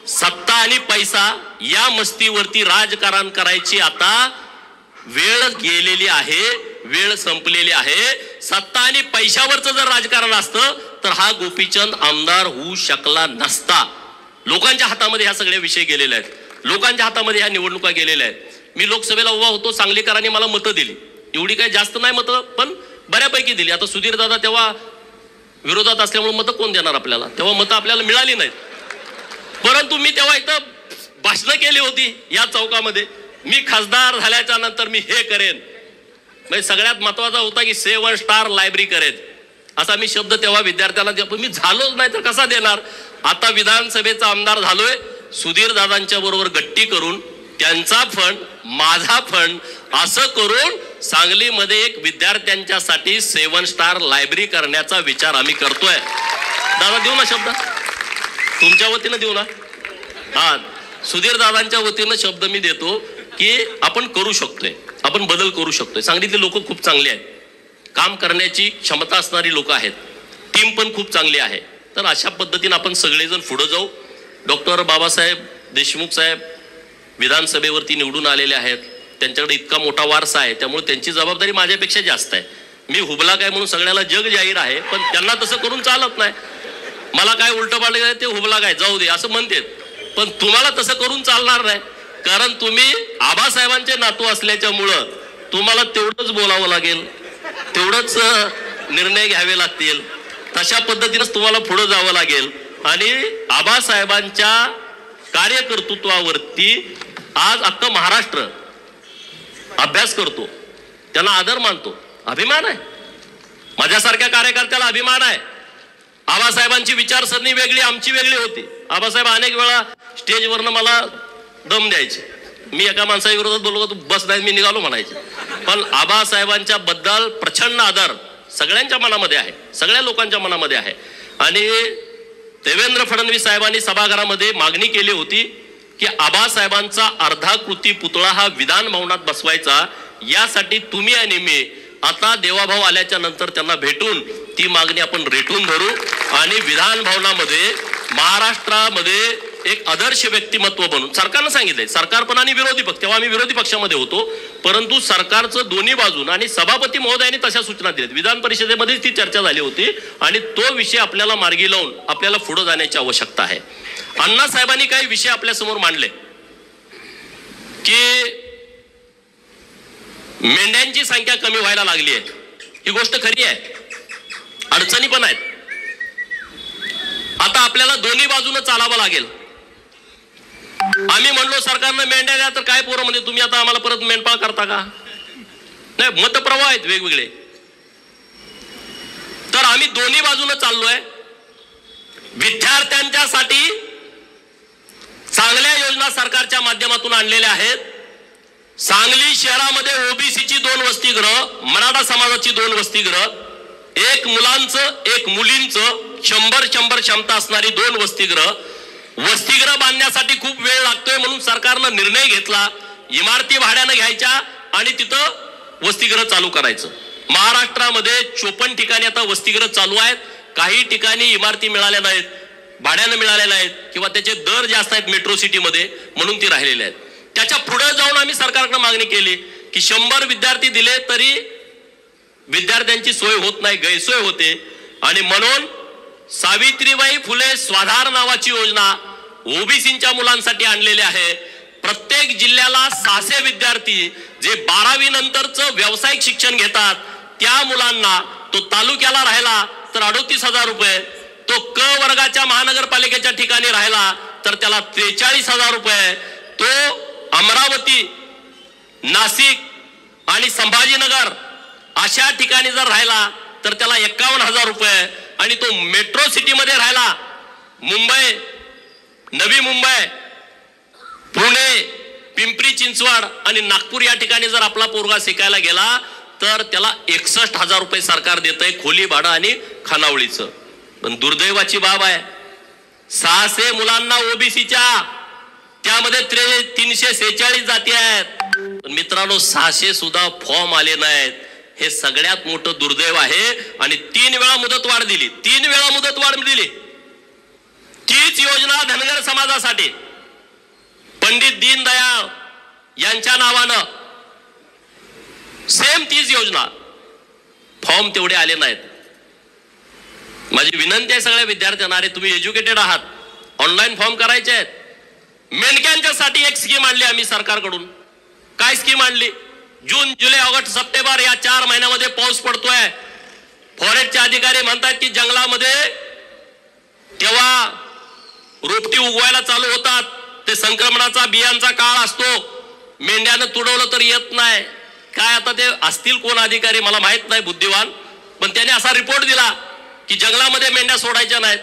सत्ता आणि पैसा या मस्तीवरती राजकारण करायची आता वेळ गेलेली आहे, वेळ संपलेली आहे. सत्ता आणि पैशावरचं जर राजकारण असतं तर हा गोपीचंद आमदार होऊ शकला नसता. लोकांच्या हातामध्ये ह्या सगळे विषय गेलेले आहेत, लोकांच्या हातामध्ये ह्या निवडणुका गेलेल्या आहेत. मी लोकसभेला उभा होतो, सांगलीकरांनी मला मतं दिली. एवढी काही जास्त नाही मतं, पण बऱ्यापैकी दिली. आता सुधीर दादा तेव्हा विरोधात असल्यामुळे मतं कोण देणार आपल्याला? तेव्हा मतं आपल्याला मिळाली नाहीत. परंतु मी तेव्हा इथं भाषणं केली होती या चौकामध्ये. मी खासदार झाल्याच्या नंतर मी हे करेन, म्हणजे सगळ्यात महत्वाचा होता की 7 स्टार लायब्ररी करेन, असा मी शब्द तेव्हा विद्यार्थ्यांना देतो. मी झालोच नाही तर कसा देणार? आता विधानसभेचा आमदार झालोय, सुधीर दादांच्या बरोबर गट्टी करून त्यांचा फंड, माझा फंड असं करून सांगलीमध्ये एक विद्यार्थ्यांच्यासाठी 7 स्टार लायब्ररी करण्याचा विचार आम्ही करतोय. दादा देऊ ना शब्द, तुमच्या वतीनं देऊ ना? हा, सुधीर दादांच्या वतीनं शब्द मी देतो की आपण करू शकतोय, आपण बदल करू शकतोय. सांगलीतले लोक खूप चांगले आहेत, काम करण्याची क्षमता असणारी लोक आहेत, टीम पण खूप चांगली आहे. तर अशा पद्धतीने आपण सगळेजण पुढे जाऊ. डॉक्टर बाबासाहेब देशमुख साहेब विधानसभेवरती निवडून आलेले आहेत, त्यांच्याकडे इतका मोठा वारसा आहे, त्यामुळे त्यांची जबाबदारी माझ्यापेक्षा जास्त आहे. मी हुबला काय म्हणून सगळ्याला जग जाहीर आहे, पण त्यांना तसं करून चालत नाही. मला काय उलट पालट ते हुबला काय जाऊ दे असं म्हणते, पण तुम्हाला तसं करून चालणार नाही. कारण तुम्ही आबासाहेबांचे नातू असल्याच्यामुळं तुम्हाला तेवढंच बोलावं लागेल, तेवढंच निर्णय घ्यावे लागतील, तशा पद्धतीनेच तुम्हाला पुढे जावं लागेल. आणि आबासाहेबांच्या कार्यकर्तृत्वावरती आज अख्खं महाराष्ट्र अभ्यास करतो, त्यांना आदर मानतो, अभिमान आहे. माझ्यासारख्या कार्यकर्त्याला अभिमान आहे. आबासाहेबांची विचारसरणी वेगळी, आमची वेगळी होती. आबासाहेब अनेक वेळा स्टेजवरनं मला दम द्यायचे. मी एका माणसाच्या विरोधात बोललो, तू बस नाही मी निघालो म्हणायचे. पण आबासाहेबांच्या बद्दल प्रचंड आदर सगळ्यांच्या मनामध्ये आहे, सगळ्या लोकांच्या मनामध्ये आहे. आणि देवेंद्र फडणवीस साहेबांनी सभागृहामध्ये मागणी केली होती की आबासाहेबांचा अर्धाकृती पुतळा हा विधान भवनात बसवायचा. यासाठी तुम्ही आणि मी आता देवाभाऊ आल्याच्या नंतर त्यांना भेटून ती मागणी आपण रेटून धरू आणि विधान भवनामध्ये महाराष्ट्रामध्ये एक आदर्श व्यक्तिमत्व बनून सरकारनं सांगितलंय, सरकार पण आणि विरोधी पक्ष, तेव्हा आम्ही विरोधी पक्षामध्ये होतो, परंतु सरकारचं दोन्ही बाजून आणि सभापती महोदयांनी तशा सूचना दिल्यात, विधान परिषदेमध्ये ती चर्चा झाली होती आणि तो विषय आपल्याला मार्गी लावून आपल्याला पुढे जाण्याची आवश्यकता आहे. अण्णासाहेबांनी काही विषय आपल्या समोर मांडले की मेंढ्यांची संख्या कमी व्हायला लागली आहे. ही गोष्ट खरी आहे, अडचणी पण आहेत. आता आपल्याला दोन्ही बाजूने चालावं लागेल. आम्ही म्हणलो सरकारनं मेंढ्या द्या, तर काय पोरं म्हणजे तुम्ही आता आम्हाला परत मेंढपाळ करता का? नाही, मतप्रवाह आहेत वेगवेगळे. तर आम्ही दोन्ही बाजूने चाललोय. विद्यार्थ्यांच्यासाठी चांगल्या योजना सरकारच्या माध्यमातून आणलेल्या आहेत. सांगली शहरामध्ये ओबीसीची 2 वसतिगृह, मराठा समाजाची 2 वसतिगृह, एक मुलांचं एक मुलींचं 100 क्षमता असणारी 2 वसतिगृह. वसतिगृह बांधण्यासाठी खूप वेळ लागतोय म्हणून सरकारनं निर्णय घेतला इमारती भाड्यानं घ्यायच्या आणि तिथं वसतिगृह चालू करायचं. महाराष्ट्रामध्ये 54 ठिकाणी आता वसतिगृह चालू आहेत. काही ठिकाणी इमारती मिळाल्या नाहीत, भाड्यानं मिळालेल्या नाहीत किंवा त्याचे दर जास्त आहेत मेट्रो सिटीमध्ये म्हणून ती राहिलेले आहेत. त्याच्या पुढे जाऊन आम्ही सरकारकडे मागणी केली की 100 विद्यार्थी दिले तरी विद्यार्थ्यांची सोय होत नाही, गैरसोय होते. आणि म्हणून सावित्रीबाई फुले स्वाधार नावाची योजना ओबीसीच्या मुलांसाठी आणलेली आहे. प्रत्येक जिल्ह्याला 600 विद्यार्थी जे 12वी नंतरचं व्यावसायिक शिक्षण घेतात त्या मुलांना, तो तालुक्याला राहिला तर 38,000 रुपये, तो क वर्गाच्या महानगरपालिकेच्या ठिकाणी राहिला तर त्याला 43,000 रुपये, तो अमरावती, नाशिक आणि संभाजीनगर अशा ठिकाणी जर राहिला तर त्याला 51,000 रुपये, आणि तो मेट्रो सिटीमध्ये राहिला, मुंबई, नवी मुंबई, पुणे, पिंपरी चिंचवड आणि नागपूर या ठिकाणी जर आपला पोरगा शिकायला गेला तर त्याला 61,000 रुपये सरकार देतंय खोली भाडं आणि खानावळीचं. पण दुर्दैवाची बाब आहे, 600 मुलांना ओबीसीच्या, त्यामध्ये 346 जाती आहेत. पण मित्रांनो 600 सुद्धा फॉर्म आले नाहीत. हे सगळ्यात मोठं दुर्दैव आहे. आणि 3 वेळा मुदतवाढ दिली, 3 वेळा मुदतवाढ दिली. तीच योजना धनगर समाजासाठी पंडित दीनदयाळ यांच्या नावानं सेम तीच योजना, फॉर्म तेवढे आले नाहीत. माझी विनंती आहे सगळ्या विद्यार्थ्यांना, अरे तुम्ही एज्युकेटेड आहात, ऑनलाईन फॉर्म करायचे आहेत. मेंढक्यांच्यासाठी एक स्कीम आणली आम्ही सरकारकडून. काय स्कीम आणली? जून, जुलै, ऑगस्ट, सप्टेंबर या 4 महिन्यामध्ये पाऊस पडतोय. फॉरेस्टचे अधिकारी म्हणतात की जंगलामध्ये तेव्हा रोपटी उगवायला चालू होतात, ते संक्रमणाचा बियांचा काळ असतो, मेंढ्यानं तुडवलं तर येत नाही. काय आता ते असतील कोण अधिकारी मला माहित नाही, बुद्धिवान, पण त्याने असा रिपोर्ट दिला की जंगलामध्ये मेंढ्या सोडायच्या नाहीत.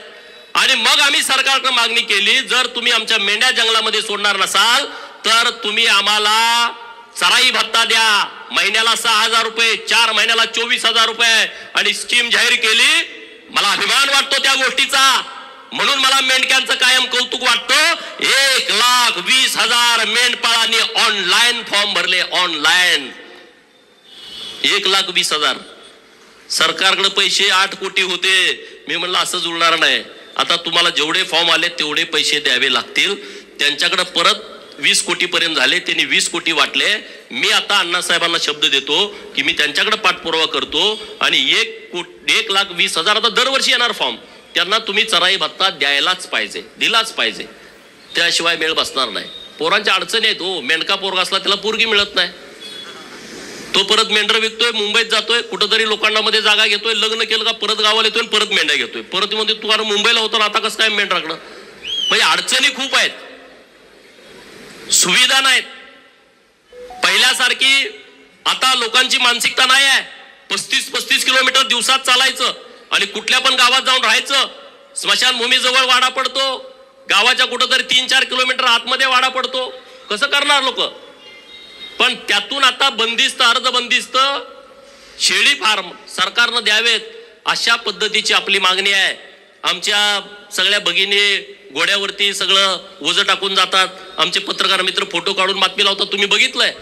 आणि मग आम्ही सरकारकडे मागणी केली, जर तुम्ही आमच्या मेंढ्या जंगलामध्ये सोडणार नसाल तर तुम्ही आम्हाला चराई भत्ता द्या, महिन्याला 6,000 रुपये, 4 महिन्याला 24,000 रुपये, आणि स्कीम जाहीर केली. मला अभिमान वाटतो त्या गोष्टीचा, म्हणून मला मेंढक्यांचं कायम कौतुक वाटतं. 1,20,000 मेंढपाळांनी ऑनलाईन फॉर्म भरले, ऑनलाईन 1,20,000. सरकारकडे पैसे 8 कोटी होते. मी म्हणलं असं जुळणार नाही, आता तुम्हाला जेवढे फॉर्म आले तेवढे पैसे द्यावे लागतील. त्यांच्याकडे परत 20 कोटी पर्यंत झाले, त्यांनी 20 कोटी वाटले. मी आता अण्णासाहेबांना शब्द देतो की मी त्यांच्याकडे पाठपुरावा करतो आणि 1,20,000 आता दरवर्षी येणार फॉर्म, त्यांना तुम्ही चराई भत्ता द्यायलाच पाहिजे, दिलाच पाहिजे, त्याशिवाय मेळ बसणार नाही. पोरांच्या अडचणी आहेत हो. मेंढका पोरगा असला त्याला पोरगी मिळत नाही, तो परत मेंढर विकतोय, मुंबईत जातोय, कुठंतरी लोकांना मध्ये जागा घेतोय, लग्न केलं का परत गावाला येतोय, परत मेंढ्या घेतोय, परत म्हणते तू अरे मुंबईला होता ना आता कसं काय मेंढराकडं. म्हणजे अडचणी खूप आहेत, सुविधा नाहीत. पहिल्यासारखी आता लोकांची मानसिकता नाही आहे. 35-35 किलोमीटर दिवसात चालायचं आणि कुठल्या पण गावात जाऊन राहायचं. स्मशानभूमी जवळ वाडा पडतो, गावाच्या कुठंतरी 3-4 किलोमीटर आतमध्ये वाडा पडतो. कसं करणार लोक? पण त्यातून आता बंदिस्त, अर्ध बंदिस्त शेळी फार्म सरकारनं द्यावेत, अशा पद्धतीची आपली मागणी आहे. आमच्या सगळ्या भगिनी घोड्यावरती सगळं ओझं टाकून जातात, आमचे पत्रकार मित्र फोटो काढून बातमी लावतात, तुम्ही बघितलंय.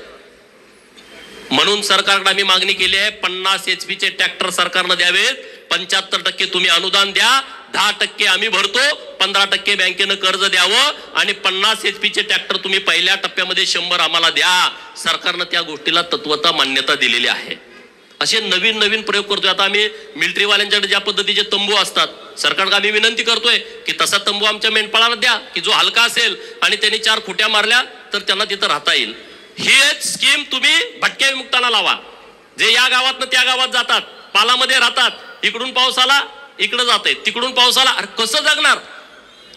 म्हणून सरकारकडे आम्ही मागणी केली आहे, 50 HP चे ट्रॅक्टर सरकारनं द्यावेत, 75% तुम्ही अनुदान द्या, 10% आम्ही भरतो, 15% बँकेनं कर्ज द्यावं आणि 50 HP चे ट्रॅक्टर तुम्ही पहिल्या टप्प्यामध्ये 100 आम्हाला द्या. सरकारनं त्या गोष्टीला तत्वता मान्यता दिलेली आहे. असे नवीन नवीन प्रयोग करतोय. आता आम्ही मिलिटरीवाल्यांच्याकडे ज्या पद्धतीचे तंबू असतात, सरकारला आम्ही विनंती करतोय की तसा तंबू आमच्या मेंढपाळाला द्या की जो हलका असेल आणि त्यांनी 4 खुट्या मारल्या तर त्यांना तिथं राहता येईल. ही स्कीम तुम्ही भटक्या विमुक्तांना लावा, जे या गावातनं त्या गावात जातात, पालामध्ये राहतात, इकडून पाऊस आला इकडे जाते, तिकडून पाऊस आला, अरे कसं जगणार,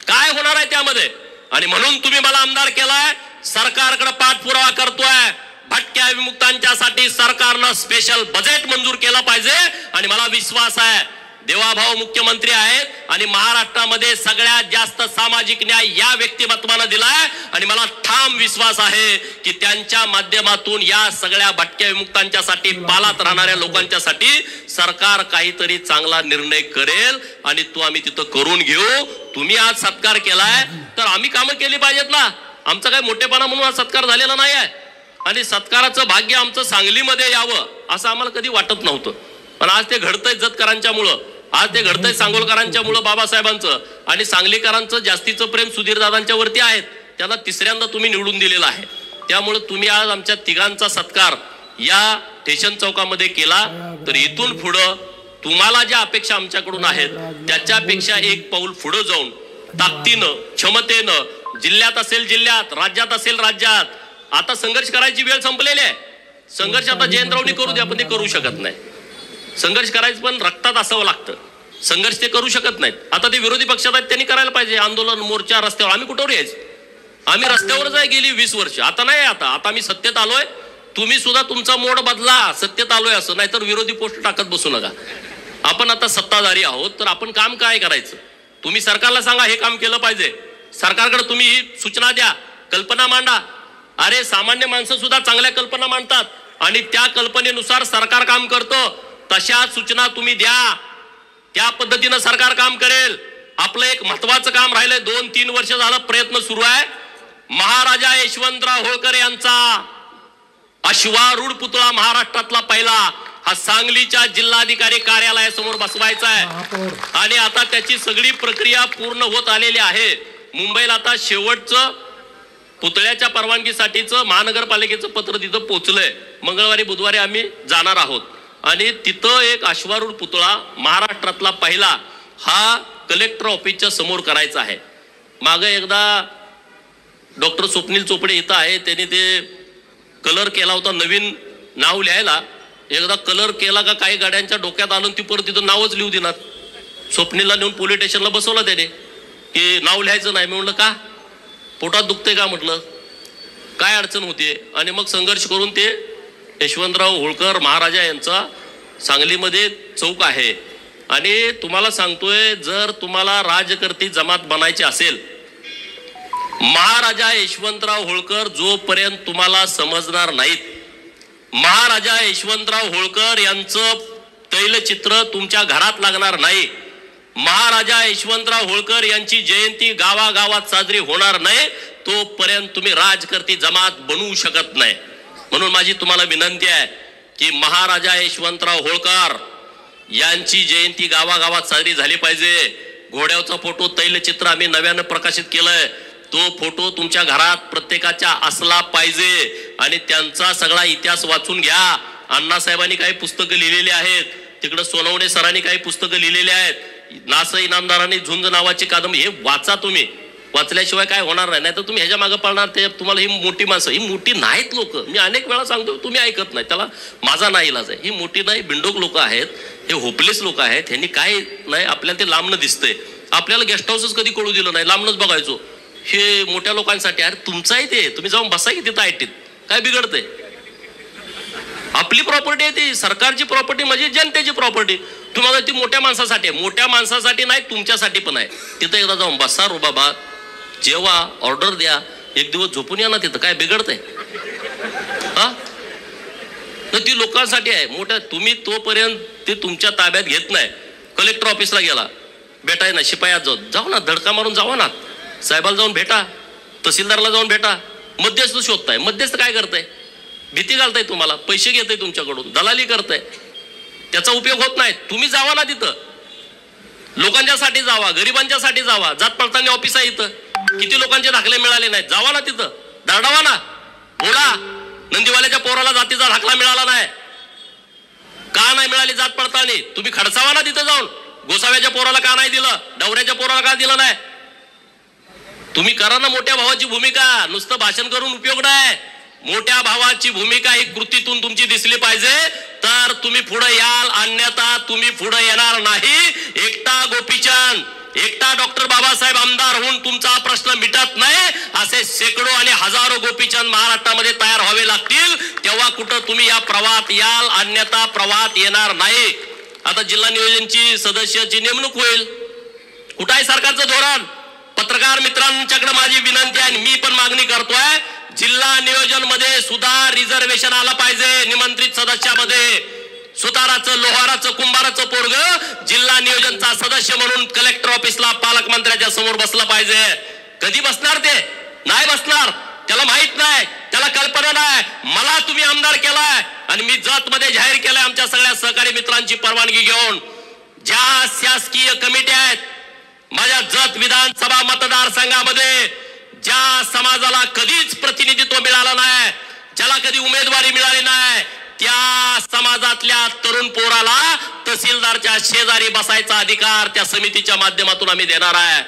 काय होणार आहे त्यामध्ये. आणि म्हणून तुम्ही मला आमदार केलाय, सरकारकडे पाठपुरावा करतोय. भटक्या विमुक्तांच्यासाठी सरकारनं स्पेशल बजेट मंजूर केलं पाहिजे. आणि मला विश्वास आहे देवाभाऊ मुख्यमंत्री आहेत आणि महाराष्ट्रामध्ये सगळ्यात जास्त सामाजिक न्याय या व्यक्तिमत्वानं दिलाय. आणि मला ठाम विश्वास आहे की त्यांच्या माध्यमातून या सगळ्या भटक्या विमुक्तांच्यासाठी, पालात राहणाऱ्या लोकांच्यासाठी सरकार काहीतरी चांगला निर्णय करेल आणि तो आम्ही तिथं करून घेऊ. तुम्ही आज सत्कार केलाय तर आम्ही कामं केली पाहिजेत ना. आमचा काही मोठेपणा म्हणून आज सत्कार झालेला नाही आहे आणि सत्काराचं भाग्य आमचं सांगलीमध्ये यावं असं आम्हाला कधी वाटत नव्हतं. पण आज ते घडतंय जतकरांच्यामुळं, आज ते घडतंय सांगोलकरांच्यामुळं, बाबासाहेबांचं आणि सांगलीकरांचं जास्तीचं प्रेम सुधीरदादांच्या वरती आहेत. त्याला तिसऱ्यांदा तुम्ही निवडून दिलेला आहे. त्यामुळे तुम्ही आज आमच्या तिघांचा सत्कार या स्टेशन चौकामध्ये केला. तर इथून पुढं तुम्हाला ज्या अपेक्षा आमच्याकडून आहेत त्याच्यापेक्षा एक पाऊल पुढे जाऊन ताकदीनं, क्षमतेनं, जिल्ह्यात असेल जिल्ह्यात, राज्यात असेल राज्यात, आता संघर्ष करायची वेळ संपलेली आहे. संघर्ष आता जयंतरावनी करू द्या, पण ते करू शकत नाही. संघर्ष करायचं पण रक्तात असावं लागतं. संघर्ष ते करू शकत नाहीत. आता ते विरोधी पक्षात आहेत, त्यांनी करायला पाहिजे आंदोलन, मोर्चा, रस्त्यावर. आम्ही कुठवर यायचं, आम्ही रस्त्यावरच आहे गेली 20 वर्ष. आता नाही, आता आम्ही सत्तेत आलोय. तुम्ही सुद्धा तुमचा मोड बदला, सत्तेत आलोय असं, नाहीतर विरोधी पोस्ट टाकत बसू नका. आपण आता सत्ताधारी आहोत तर आपण काम काय करायचं, तुम्ही सरकारला सांगा हे काम केलं पाहिजे. सरकारकडे तुम्ही ही सूचना द्या, कल्पना मांडा. अरे सामान्य माणसं सुद्धा चांगल्या कल्पना मांडतात आणि त्या कल्पनेनुसार सरकार काम करतं. तशा सूचना तुम्ही द्या, त्या पद्धतीनं सरकार काम करेल. आपलं एक महत्वाचं काम राहिलंय, 2-3 वर्ष झालं प्रयत्न सुरू आहे. महाराजा यशवंतराव होळकर यांचा अश्वारूढ पुतळा महाराष्ट्रातला पहिला हा सांगलीच्या जिल्हाधिकारी कार्यालयासमोर बसवायचा आहे आणि आता त्याची सगळी प्रक्रिया पूर्ण होत आलेली आहे. मुंबईला आता शेवटचं पुतळ्याच्या परवानगीसाठीचं महानगरपालिकेचं पत्र तिथं पोहोचलंय. मंगळवारी बुधवारी आम्ही जाणार आहोत आणि तिथं एक अश्वारूढ पुतळा महाराष्ट्रातला पहिला हा कलेक्टर ऑफिसच्या समोर करायचा आहे. मागे एकदा डॉक्टर स्वप्नील चोपडे इथं आहे, त्यांनी ते कलर केला होता नवीन नाव लिहायला. एकदा कलर केला का काही गाड्यांच्या डोक्यात आलं, ती परत तिथं नावच लिहू देणार. स्वप्नीलला नेऊन पोलीस स्टेशनला बसवला त्याने की नाव लिहायचं नाही. मी म्हणलं का, पोटात दुखते का म्हटलं, काय अडचण होते. आणि मग संघर्ष करून ते यशवंतराव होळकर महाराजा यांचा सांगलीमध्ये चौक आहे. आणि तुम्हाला सांगतोय, जर तुम्हाला राजकर्ती जमात बनायची असेल, महाराजा यशवंतराव होळकर जोपर्यंत तुम्हाला समजणार नाहीत, महाराजा यशवंतराव होळकर यांचं तैलचित्र तुमच्या घरात लागणार नाही, महाराजा यशवंतराव होळकर यांची जयंती गावागावात साजरी होणार नाही, तोपर्यंत तुम्ही राजकर्ती जमात बनवू शकत नाही. म्हणून माझी तुम्हाला विनंती आहे की महाराजा यशवंतराव होळकर यांची जयंती गावागावात साजरी झाली पाहिजे. घोड्यावरचा फोटो तैलचित्र आम्ही नव्यानं प्रकाशित केलंय, तो फोटो तुमच्या घरात प्रत्येकाच्या असला पाहिजे. आणि त्यांचा सगळा इतिहास वाचून घ्या. अण्णासाहेबांनी काही पुस्तकं लिहिलेली आहेत, तिकडं सोनवणे सरांनी काही पुस्तकं लिहिलेली आहेत, नास इनामदारांनी झुंज नावाची कादंबरी, हे वाचा तुम्ही. वाचल्याशिवाय काय होणार नाही. नाही तर तुम्ही ह्याच्या मागे पळणार. ते तुम्हाला ही मोठी माणसं, ही मोठी नाहीत लोक. मी अनेक वेळा सांगतो, तुम्ही ऐकत नाही, त्याला माझा नाही इलाज आहे. ही मोठी नाही, बिंडोक लोक आहेत, हे होपलेस लोक आहेत. ह्यांनी काय नाही, आपल्याला ते लांबनं दिसतंय. आपल्याला गेस्ट हाऊसच कधी कळू दिलं नाही, लांबनच बघायचो. हे मोठ्या लोकांसाठी, अरे तुमचाही ते, तुम्ही जाऊन बसा की तिथं आयटीत, काय बिघडतंय. आपली प्रॉपर्टी आहे ती, सरकारची प्रॉपर्टी म्हणजे जनतेची प्रॉपर्टी. तुम्हाला ती मोठ्या माणसासाठी आहे, मोठ्या माणसासाठी नाही, तुमच्यासाठी पण आहे. तिथं एकदा जाऊन बसा, रुबाबा जेवा, ऑर्डर द्या, एक दिवस झोपून या ना, तिथं काय बिघडतंय. हा, तर ती लोकांसाठी आहे मोठ्या. तुम्ही तोपर्यंत ते तुमच्या ताब्यात घेत नाही. कलेक्टर ऑफिसला गेला, भेटाय ना, शिपायात जाऊ ना, धडका मारून जावा ना, साहेबाला जाऊन भेटा, तहसीलदारला जाऊन भेटा. मध्यस्थ शोधताय, मध्यस्थ काय करताय, भीती घालताय तुम्हाला, पैसे घेताय तुमच्याकडून, दलाली करताय, त्याचा उपयोग होत नाही. तुम्ही जावा ना तिथं, लोकांच्यासाठी जावा, गरिबांच्यासाठी जावा. जात पडताळणी ऑफिस आहे इथं, किती लोकांचे दाखले मिळाले नाहीत, जावा ना तिथं, दरडावा ना, बोला. नंदीवाल्याच्या पोराला जातीचा दाखला मिळाला नाही, का नाही मिळाली जात पडताळणी? तुम्ही खडसावा ना तिथं जाऊन. गोसाव्याच्या पोराला का नाही दिलं, डवऱ्याच्या पोराला का दिलं नाही? तुम्ही करा ना मोठ्या भावाची भूमिका. नुसतं भाषण करून उपयोग नाही. मोठ्या भावाची भूमिका ही कृतीतून तुमची दिसली पाहिजे, तर तुम्ही पुढे याल, अन्यथा तुम्ही पुढे येणार नाही. एकटा गोपीचंद, एकटा डॉक्टर बाबासाहेब आमदार होऊन तुमचा प्रश्न मिटत नाही. असे शेकडो आणि हजारो गोपीचंद महाराष्ट्रामध्ये तयार व्हावे लागतील, तेव्हा कुठं तुम्ही या प्रवाहात याल, अन्यथा प्रवाहात येणार नाही. आता जिल्हा नियोजनची सदस्याची नेमणूक होईल. कुठं आहे सरकारचं धोरण? पत्रकार मित्रांच्याकडे माझी विनंती आहे, मी पण मागणी करतोय, जिल्हा नियोजन मध्ये सुद्धा रिझर्वेशन आलं पाहिजे. निमंत्रित सदस्यामध्ये सुताराचं, लोहाराचं, कुंभाराचं पोरग जिल्हा नियोजनचा सदस्य म्हणून कलेक्टर ऑफिसला पालकमंत्र्याच्या समोर बसलं पाहिजे. कधी बसणार ते? नाही बसणार. त्याला माहित नाही, त्याला कल्पना नाही. मला तुम्ही आमदार केलाय आणि मी जत मध्ये जाहीर केलंय आमच्या सगळ्या सहकारी मित्रांची परवानगी घेऊन. ज्या शासकीय कमिट्या आहेत माझ्या जत विधानसभा मतदारसंघामध्ये, ज्या समाजाला कधीच प्रतिनिधित्व मिळालं नाही, ज्याला कधी उमेदवारी मिळाली नाही, त्या समाजातल्या तरुण पोराला तहसीलदारच्या शेजारी बसायचा अधिकार त्या समितीच्या माध्यमातून आम्ही देणार आहे.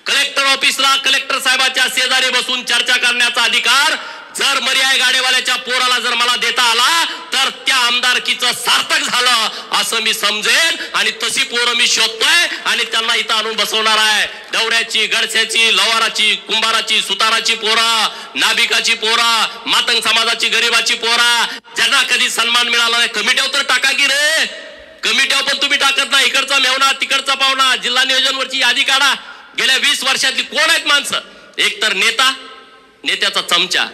कलेक्टर ऑफिसला कलेक्टर साहेबाच्या शेजारी बसून चर्चा करण्याचा अधिकार जर मर्याय गाडेवाल्याच्या पोराला जर मला देता आला तर त्या आमदारकीचं सार्थक झालं असं मी समजेन. आणि तशी पोरं मी शोधतोय आणि त्यांना इथं आणून बसवणार आहे. डवऱ्याची, गडसेची, लवाराची, कुंभाराची, सुताराची पोरा, नाभिकाची पोरा, मातंग समाजाची, गरीबाची पोरा, ज्यांना कधी सन्मान मिळाला नाही. कमिट्यावर तर टाका की रे. कमिट्यावर पण तुम्ही टाकत नाही. इकडचा मेवणा, तिकडचा पाहुणा. जिल्हा नियोजनवरची यादी काढा. गेल्या 20 वर्षातली कोण आहेत माणसं? एक तर नेता, नेत्याचा चमचा,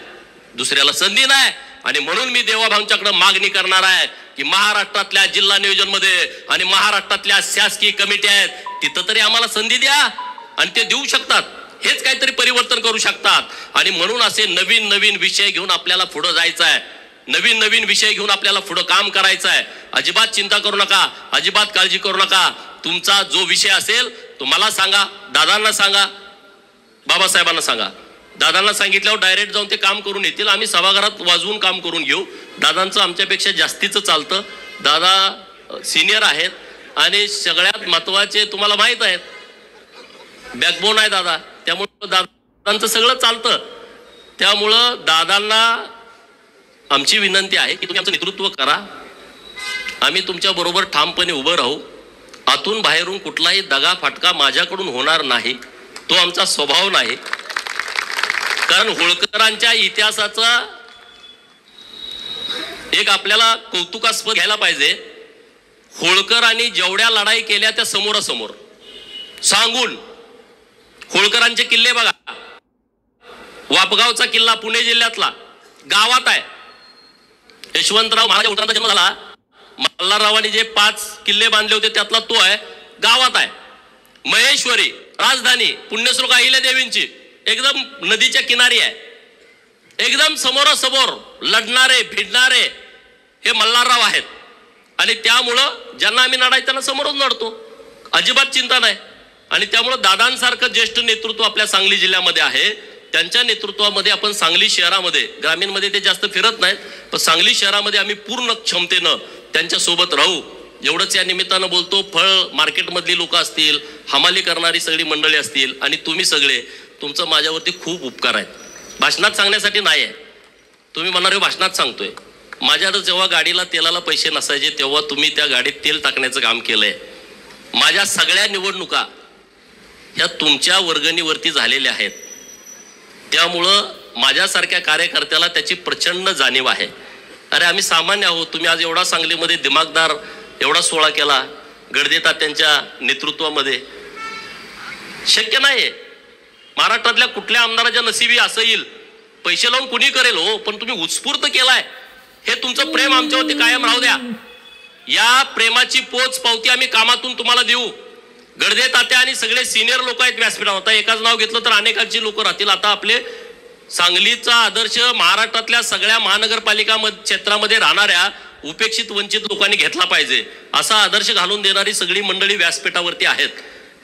दुसऱ्याला संधी नाही. आणि म्हणून मी देवाभाऊंच्याकडे मागणी करणार आहे की महाराष्ट्रातल्या जिल्हा नियोजन मध्ये आणि महाराष्ट्रातल्या शासकीय कमिटी आहेत तिथं तरी आम्हाला संधी द्या. आणि ते देऊ शकतात, हेच काहीतरी परिवर्तन करू शकतात. आणि म्हणून असे नवीन नवीन विषय घेऊन आपल्याला पुढे जायचं आहे. नवीन नवीन विषय घेऊन आपल्याला पुढे काम करायचं आहे. अजिबात चिंता करू नका, अजिबात काळजी करू नका. तुमचा जो विषय असेल तो मला सांगा, दादांना सांगा, बाबासाहेबांना सांगा. दादांना सांगितल्यावर डायरेक्ट जाऊन ते काम करून येतील. आम्ही सभागृहात वाजवून काम करून घेऊ. दादांचं आमच्यापेक्षा जास्तीचं चालतं. दादा सिनियर आहेत आणि सगळ्यात महत्वाचे तुम्हाला माहित आहेत, बॅकबोन आहे दादा. त्यामुळं दादांचं सगळं चालतं. त्यामुळं दादांना आमची विनंती आहे की तुम्ही आमचं नेतृत्व करा. आम्ही तुमच्या बरोबर ठामपणे उभं राहू. आतून बाहेरून कुठलाही दगा फटका माझ्याकडून होणार नाही. तो आमचा स्वभाव नाही. कारण होळकरांच्या इतिहासाचा एक आपल्याला कौतुकास्पद घ्यायला पाहिजे. होळकरांनी जेवढ्या लढाई केल्या त्या समोरासमोर सांगून. होळकरांचे किल्ले बघा. वापगावचा किल्ला पुणे जिल्ह्यातला गावात आहे. यशवंतराव महाराज होळकरांचा जन्म झाला. मल्हाररावांनी जे 5 किल्ले बांधले होते त्यातला तो आहे, गावात आहे. महेश्वरी राजधानी पुण्यश्लोक अहिल्यादेवींची एकदम नदीच्या किनारी आहे. एकदम समोरासमोर लढणारे भिडणारे हे मल्हारराव आहेत. आणि त्यामुळं ज्यांना आम्ही लढाय त्यांना समोरच लढतो, अजिबात चिंता नाही. आणि त्यामुळं दादांसारखं ज्येष्ठ नेतृत्व आपल्या सांगली जिल्ह्यामध्ये आहे. त्यांच्या नेतृत्वामध्ये आपण सांगली शहरामध्ये, ग्रामीणमध्ये ते जास्त फिरत नाहीत, पण सांगली शहरामध्ये आम्ही पूर्ण क्षमतेनं त्यांच्या सोबत राहू. एवढंच या निमित्तानं बोलतो. फळ मार्केटमधली लोक असतील, हमाली करणारी सगळी मंडळी असतील आणि तुम्ही सगळे, तुमचं माझ्यावरती खूप उपकार आहेत. भाषणात सांगण्यासाठी नाही आहे. तुम्ही म्हणारे भाषणात सांगतोय. माझ्याकडे जेव्हा गाडीला तेलाला पैसे नसायचे तेव्हा तुम्ही त्या गाडीत तेल टाकण्याचं काम केलंय. माझ्या सगळ्या निवडणुका ह्या तुमच्या वर्गणीवरती झालेल्या आहेत. त्यामुळं माझ्यासारख्या कार्यकर्त्याला त्याची प्रचंड जाणीव आहे. अरे आम्ही सामान्य आहोत. तुम्ही आज एवढा सांगलीमध्ये दिमागदार एवढा सोहळा केला गडदे तात्यांच्या नेतृत्वामध्ये, शक्य नाही. महाराष्ट्रातल्या कुठल्या आमदाराच्या नशिबी असं येईल? पैसे लावून कुणी करेल हो, पण तुम्ही उत्स्फूर्त केलाय. हे तुमचं प्रेम आमच्यावरती कायम राहू द्या. या प्रेमाची पोच पावती आम्ही कामातून तुम्हाला देऊ. गडदे तात्या आणि सगळे सिनियर लोक आहेत व्यासपीठावर. आता एकाच नाव घेतलं तर अनेकांची लोक राहतील. आता आपले सांगलीचा आदर्श महाराष्ट्रातल्या सगळ्या महानगरपालिका क्षेत्रामध्ये राहणाऱ्या उपेक्षित वंचित लोकांनी घेतला पाहिजे असा आदर्श घालून देणारी सगळी मंडळी व्यासपीठावरती आहेत.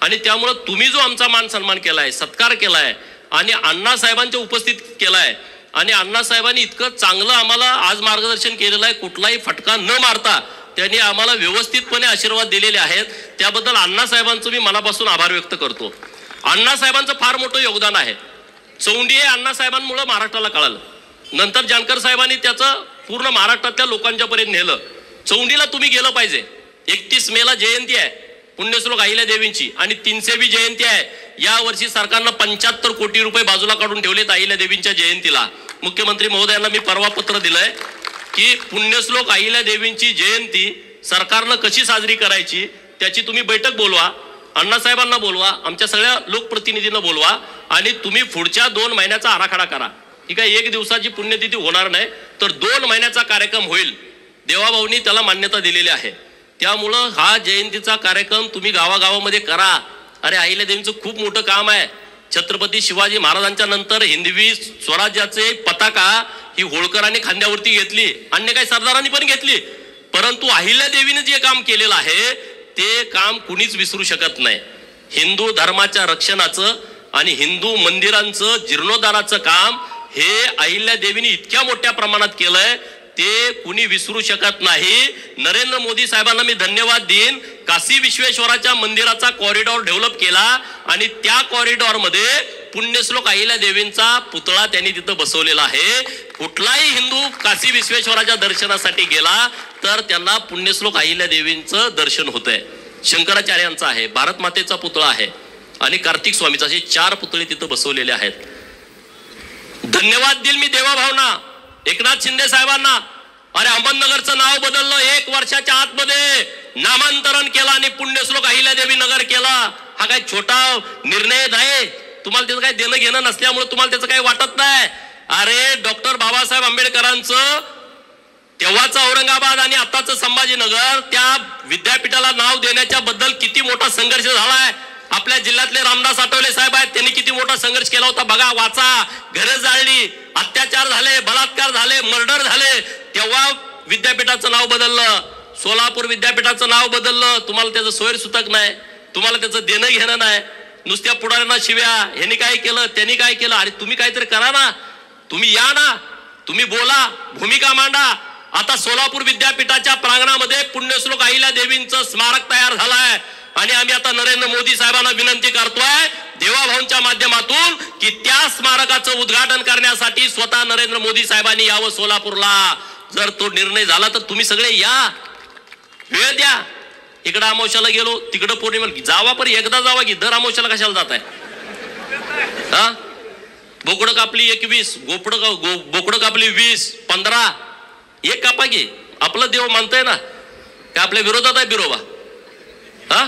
आणि त्यामुळं तुम्ही जो आमचा मान सन्मान केलाय, सत्कार केलाय आणि अण्णासाहेबांच्या उपस्थित केलाय आणि अण्णासाहेबांनी इतकं चांगलं आम्हाला आज मार्गदर्शन केलेलं आहे, कुठलाही फटका न मारता त्यांनी आम्हाला व्यवस्थितपणे आशीर्वाद दिलेले आहेत. त्याबद्दल अण्णासाहेबांचं मी मनापासून आभार व्यक्त करतो. अण्णासाहेबांचं फार मोठं योगदान आहे. चौंडी हे अण्णासाहेबांमुळे महाराष्ट्राला कळालं. नंतर जानकर साहेबांनी त्याचं पूर्ण महाराष्ट्रातल्या लोकांच्या पर्यंत नेलं. चौंडीला तुम्ही गेलं पाहिजे. 31 मेला जयंती आहे पुण्यश्लोक अहिल्या देवींची आणि 300वी जयंती आहे. या वर्षी सरकारनं 75 कोटी रुपये बाजूला काढून ठेवलेत अहिल्या देवींच्या जयंतीला. मुख्यमंत्री महोदयांना मी परवा पत्र दिलंय की पुण्यश्लोक अहिल्या देवींची जयंती सरकारनं कशी साजरी करायची त्याची तुम्ही बैठक बोलवा, अण्णासाहेबांना बोलवा, आमच्या सगळ्या लोकप्रतिनिधींना बोलवा आणि तुम्ही पुढच्या 2 महिन्याचा आराखडा करा. ही काय 1 दिवसाची पुण्यतिथी होणार नाही, तर 2 महिन्याचा कार्यक्रम होईल. देवाभाऊंनी त्याला मान्यता दिलेली आहे. त्यामुळं हा जयंतीचा कार्यक्रम तुम्ही गावागावामध्ये करा. अरे अहिल्या देवींचं खूप मोठं काम आहे. छत्रपती शिवाजी महाराजांच्या नंतर हिंदवी स्वराज्याचे पताका ही होळकरांनी खांद्यावरती घेतली, अन्य काही सरदारांनी पण घेतली, परंतु अहिल्या देवीने जे काम केलेलं आहे ते काम कुणीच विसरू शकत नाही. हिंदू धर्माच्या रक्षणाचं आणि हिंदू मंदिरांचं जीर्णोद्धाराचं काम हे अहिल्या देवीने इतक्या मोठ्या प्रमाणात केलंय ते कुणी विसरू शकत नाही. नरेंद्र मोदी साहेबांना मी धन्यवाद देईन. काशी विश्वेश्वराच्या मंदिराचा कॉरिडॉर डेव्हलप केला आणि त्या कॉरिडॉर मध्ये पुण्यश्लोक अहिल्या देवींचा पुतळा त्यांनी तिथं बसवलेला आहे. कुठलाही हिंदू काशी विश्वेश्वराच्या दर्शनासाठी गेला तर त्यांना पुण्यश्लोक अहिल्या देवींचं दर्शन होतंय. शंकराचार्यांचा आहे, भारत मातेचा पुतळा आहे आणि कार्तिक स्वामीचा, असे 4 पुतळे तिथं बसवलेले आहेत. धन्यवाद देईल मी देवाभावना, एकनाथ शिंदे साहेबांना. अरे अहमदनगरचं नाव बदललं, 1 वर्षाच्या आतमध्ये नामांतरण केलं आणि पुण्यश्लोक अहिल्यादेवी नगर केला. हा काय छोटा निर्णय नाही. तुम्हाला त्याचं काही देणं घेणं नसल्यामुळे तुम्हाला त्याचं काही वाटत नाही. अरे डॉक्टर बाबासाहेब आंबेडकरांचं तेव्हाचं औरंगाबाद आणि आताचं संभाजीनगर त्या विद्यापीठाला नाव देण्याच्या बद्दल किती मोठा संघर्ष झालाय. आपल्या जिल्ह्यातले रामदास आठवले साहेब आहेत, त्यांनी किती मोठा संघर्ष केला होता बघा. वाचा, घरं जाळली, अत्याचार झाले, बलात्कार झाले, मर्डर झाले, तेव्हा विद्यापीठाचं नाव बदललं. सोलापूर विद्यापीठाचं नाव बदललं. तुम्हाला त्याचं सोयरसुतक नाही, तुम्हाला त्याचं देणं घेणं नाही. नुसत्या पुढाऱ्यांना शिव्या, ह्यांनी काय केलं, त्यांनी काय केलं. अरे तुम्ही काहीतरी करा ना, तुम्ही या ना, तुम्ही बोला, भूमिका मांडा. आता सोलापूर विद्यापीठाच्या प्रांगणामध्ये पुण्यश्लोक अहिल्या देवींचं स्मारक तयार झालंय आणि आम्ही आता नरेंद्र मोदी साहेबांना विनंती करतोय देवाभाऊंच्या माध्यमातून की त्या स्मारकाचं उद्घाटन करण्यासाठी स्वतः नरेंद्र मोदी साहेबांनी यावं सोलापूरला. जर तो निर्णय झाला तर तुम्ही सगळे या, वेळ द्या. इकडं अमावस्याला गेलो, तिकडं पौर्णिमेला जावा, पण एकदा जावा की दर अमावस्याला कशाला जाताय? हा, बोकडं कापली 21, बोकडं कापली 20, 15, एक कापा की. आपलं देव मानतोय ना, काय आपल्या विरोधात आहे बिरोबा? हा,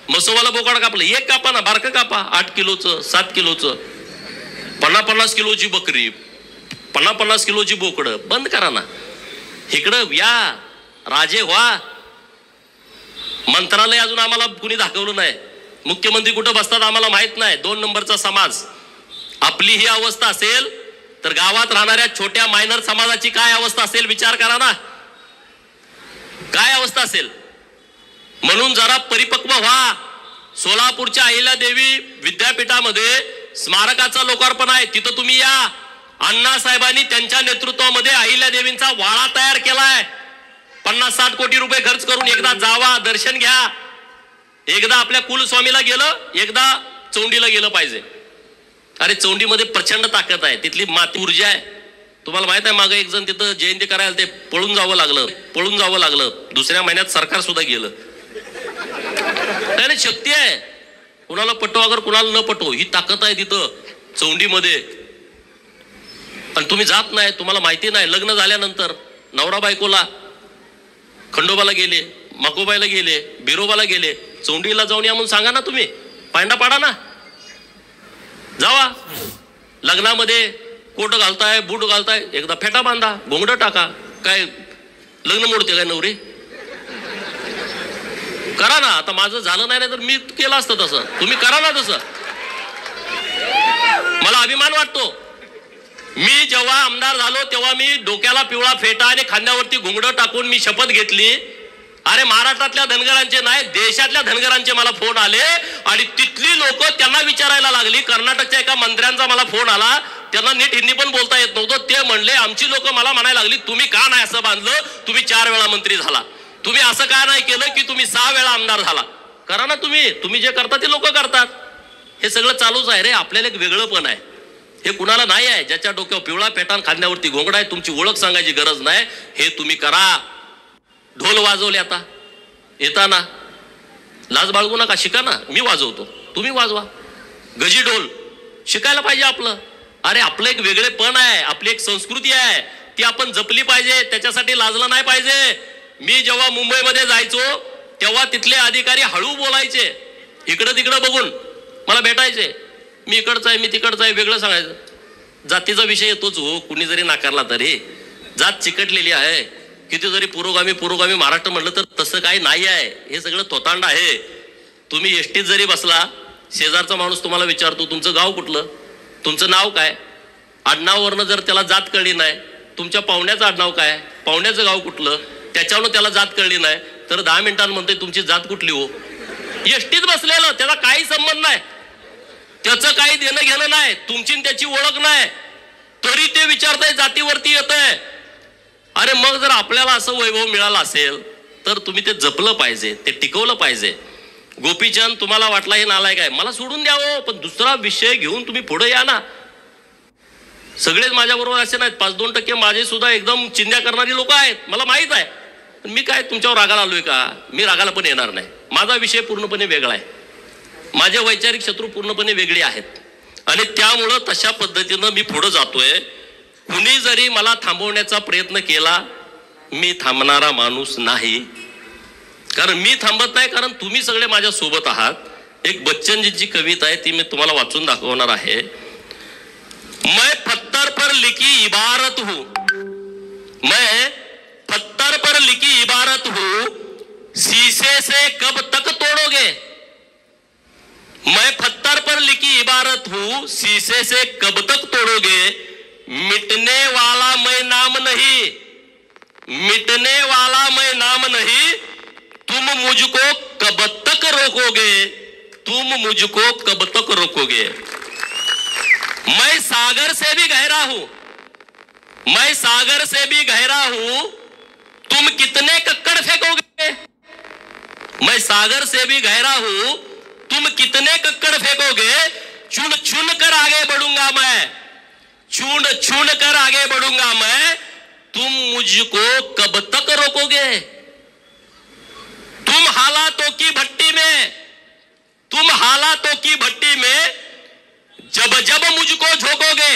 मसोबाला बोकड कापलं, एक कापा ना, बारकं कापा. 8 किलोचं, 7 किलोचं, 50-50 किलोची बकरी, 50-50 किलोची बोकडं बंद करा ना. इकडं या, राजे व्हा. मंत्रालय अजून आम्हाला कुणी दाखवलं नाही. मुख्यमंत्री कुठं बसतात आम्हाला माहित नाही. 2 नंबरचा समाज. आपली ही अवस्था असेल तर गावात राहणाऱ्या छोट्या मायनर समाजाची काय अवस्था असेल विचार करा ना, काय अवस्था असेल. म्हणून जरा परिपक्व व्हा. सोलापूरच्या अहिल्यादेवी विद्यापीठामध्ये स्मारकाचं लोकार्पण आहे, तिथं तुम्ही या. अण्णासाहेबांनी त्यांच्या नेतृत्वामध्ये अहिल्यादेवींचा वाडा तयार केलाय. 50-60 कोटी रुपये खर्च करून एकदा जावा, दर्शन घ्या. एकदा आपल्या कुलस्वामीला गेलं, एकदा चौंडीला गेलं पाहिजे. अरे चौंडीमध्ये प्रचंड ताकद आहे, तिथली माती ऊर्जा आहे. तुम्हाला माहित आहे मागे एक जण तिथं जयंती करायला ते पळून जावं लागलं. दुसऱ्या महिन्यात सरकार सुद्धा गेलं. नाही, शक्ती आहे. कुणाला पटो अगर कुणाला न पटो, ही ताकद आहे तिथं चौंडीमध्ये. आणि तुम्ही जात नाही, तुम्हाला माहिती नाही. लग्न झाल्यानंतर नवरा बायकोला खंडोबाला गेले, मकोबाईला गेले, बिरोबाला गेले, चौंडीला जाऊन या म्हणून सांगा ना. तुम्ही पांडा पाडा ना, जावा. लग्नामध्ये कोट घालताय, बूट घालताय, एकदा फेटा बांधा, घोंगडं टाका. काय लग्न मोडते काय नवरी? करा ना. आता माझं झालं नाही तर मी केलं असतं तसं, तुम्ही करा ना तसं. मला अभिमान वाटतो. मी जेव्हा आमदार झालो तेव्हा मी डोक्याला पिवळा फेटा आणि खांद्यावरती घुंगडं टाकून मी शपथ घेतली. अरे महाराष्ट्रातल्या धनगरांचे नाही, देशातल्या धनगरांचे मला फोन आले आणि तिथली लोक त्यांना विचारायला लागली. कर्नाटकच्या एका मंत्र्यांचा मला फोन आला, त्यांना नीट हिंदी पण बोलता येत नव्हतं. ते म्हणले, आमची लोक मला म्हणायला लागली, तुम्ही का नाही असं बांधलं, तुम्ही 4 वेळा मंत्री झाला, तुम्ही असं का नाही केलं की तुम्ही 6 वेळा आमदार झाला. करा ना तुम्ही जे करता ते लोक करतात. हे सगळं चालूच आहे रे. आपल्याला एक वेगळं पण आहे, हे कुणाला नाही आहे. ज्याच्या डोक्यावर पिवळा पेटान खांद्यावरती घोंगडा आहे, तुमची ओळख सांगायची गरज नाही, हे तुम्ही करा. ढोल वाजवले आता येताना, लाज बाळगू नका, शिका ना. मी वाजवतो, तुम्ही वाजवा. गजी ढोल शिकायला पाहिजे आपलं. अरे आपलं एक वेगळेपण आहे, आपली एक संस्कृती आहे, ती आपण जपली पाहिजे. त्याच्यासाठी लाजलं नाही पाहिजे. मी जेव्हा मुंबईमध्ये जायचो तेव्हा तिथले अधिकारी हळू बोलायचे, इकडं तिकडं बघून मला भेटायचे. मी इकडचा आहे, मी तिकडचा आहे, वेगळं सांगायचं. जातीचा विषय येतोच हो, कुणी जरी नाकारला तरी. जात चिकटलेली आहे. किती जरी पुरोगामी महाराष्ट्र म्हटलं तर तसं काही नाही आहे. हे सगळं थोतांड आहे. तुम्ही एसटीत जरी बसला, शेजारचा माणूस तुम्हाला विचारतो तुमचं गाव कुठलं, तुमचं नाव काय. आडनावावरनं जर त्याला जात कळली नाही, तुमच्या पाहुण्याचं आडनाव काय, पाहुण्याचं गाव कुठलं, त्याच्यावरून त्याला जात कळली नाही तर 10 मिनिटांत म्हणतोय तुमची जात कुठली हो. एसटीत बसलेलं त्याला काही संबंध नाही, त्याचं काही देणं घेणं नाही, तुमची त्याची ओळख नाही, तरी ते विचारताय जातीवरती येत आहे. अरे मग जर आपल्याला असं वैभव मिळालं असेल तर तुम्ही ते जपलं पाहिजे, ते टिकवलं पाहिजे. गोपीचंद तुम्हाला वाटला हे नालायक आहे, मला सोडून द्यावं, पण दुसरा विषय घेऊन तुम्ही पुढे या ना. सगळेच माझ्याबरोबर असे नाहीत, 5-2% माझे सुद्धा एकदम चिंध्या करणारी लोक आहेत, मला माहित आहे. पण मी काय तुमच्यावर रागाला आलोय का, मी रागाला पण येणार नाही. माझा विषय पूर्णपणे वेगळा आहे, माझे वैचारिक शत्रू पूर्णपणे वेगळे आहेत आणि त्यामुळं तशा पद्धतीनं मी पुढे जातोय. कुणी जरी मला थांबवण्याचा प्रयत्न केला, मी थांबणारा माणूस नाही. कारण मी थांबत नाही, कारण तुम्ही सगळे माझ्या सोबत आहात. एक बच्चनजींची कविता आहे, ती मी तुम्हाला वाचून दाखवणार आहे. मैं पत्थर पर लिखी इबारत हूं, मैं पत्थर पर लिखी इबारत हूं, शीशे से कब तक तोड़ोगे. मैं पत्थर पर लिखी इबारत हूं, शीशे से कब तक तोड़ोगे. मिटने वाला मैं नाम नहीं, मिटने वाला मैं नाम नहीं, तुम मुझको कब तक रोकोगे, तुम मुझको कब तक रोकोगे. मैं सागर से भी गहरा हूं, मैं सागर से भी गहरा हूं, तुम कितने कक्कड़ फेंकोगे. मैं सागर से भी गहरा हूं, तुम कितने कक्कड़ फेंकोगे. चुन चुन कर आगे बढ़ूंगा मैं, चुन चुन कर आगे बढ़ूंगा मैं, तुम मुझको कब तक रोकोगे. तुम हालातों की भट्टी में, तुम हालातों की भट्टी में जब जब मुझको झोंकोगे,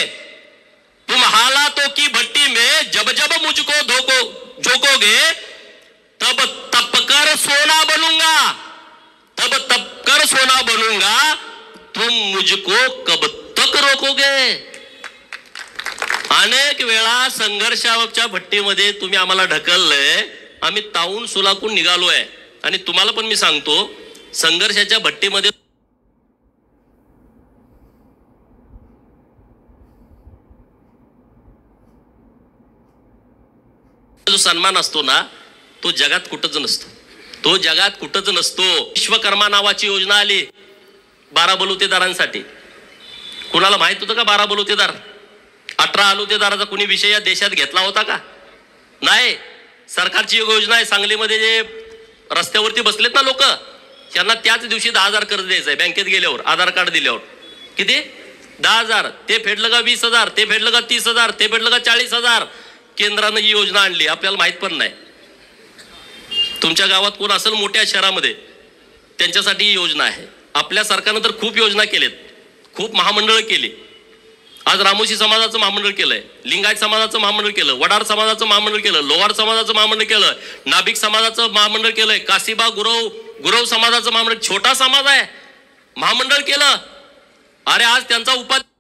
तुम हालातों की भट्टी में जब जब मुझको झोंकोगे, तब तपकर सोना बनूंगा, तब तपकर सोना बनूंगा, तुम मुझको कब तक रोकोगे. अनेक वेळा संघर्षाच्या भट्टीमध्ये तुम्ही आम्हाला ढकललंय, आम्ही तावून सुलाकून निघालोय. आणि तुम्हाला पण मी सांगतो, संघर्षाच्या भट्टीमध्ये जो सन्मान असतो ना, तो जगात कुठंच नसतो, तो जगात कुठंच नसतो. विश्वकर्मा नावाची योजना आली 12 बलुतेदारांसाठी. कुणाला माहित होतं का 12 बलुतेदार? 18 बलुतेदाराचा कुणी विषय या देशात घेतला होता का? नाही. सरकारची योजना आहे. सांगलीमध्ये जे रस्त्यावरती बसलेत ना लोक, त्यांना त्याच दिवशी 10,000 कर्ज द्यायचंय बँकेत गेल्यावर, आधार कार्ड दिल्यावर. किती? 10,000. ते फेडलं का 20,000, ते फेडलं का 30,000, ते फेडलं का 40,000. केंद्रानं ही योजना आणली, आपल्याला माहित पण नाही. तुमच्या गावात कोण असेल मोठ्या शहरामध्ये, त्यांच्यासाठी ही योजना आहे. आपल्या सरकारनं तर खूप योजना केलेत, खूप महामंडळ केली. आज रामोशी समाजाचं महामंडळ केलंय, लिंगायत समाजाचं महामंडळ केलं, वडार समाजाचं महामंडळ केलं, लोहार समाजाचं महामंडळ केलं, नाभिक समाजाचं महामंडळ केलंय, काशीबा गुरव समाजाचं महामंडळ, छोटा समाज आहे, महामंडळ केलं. अरे आज त्यांचा उपाध्यक्ष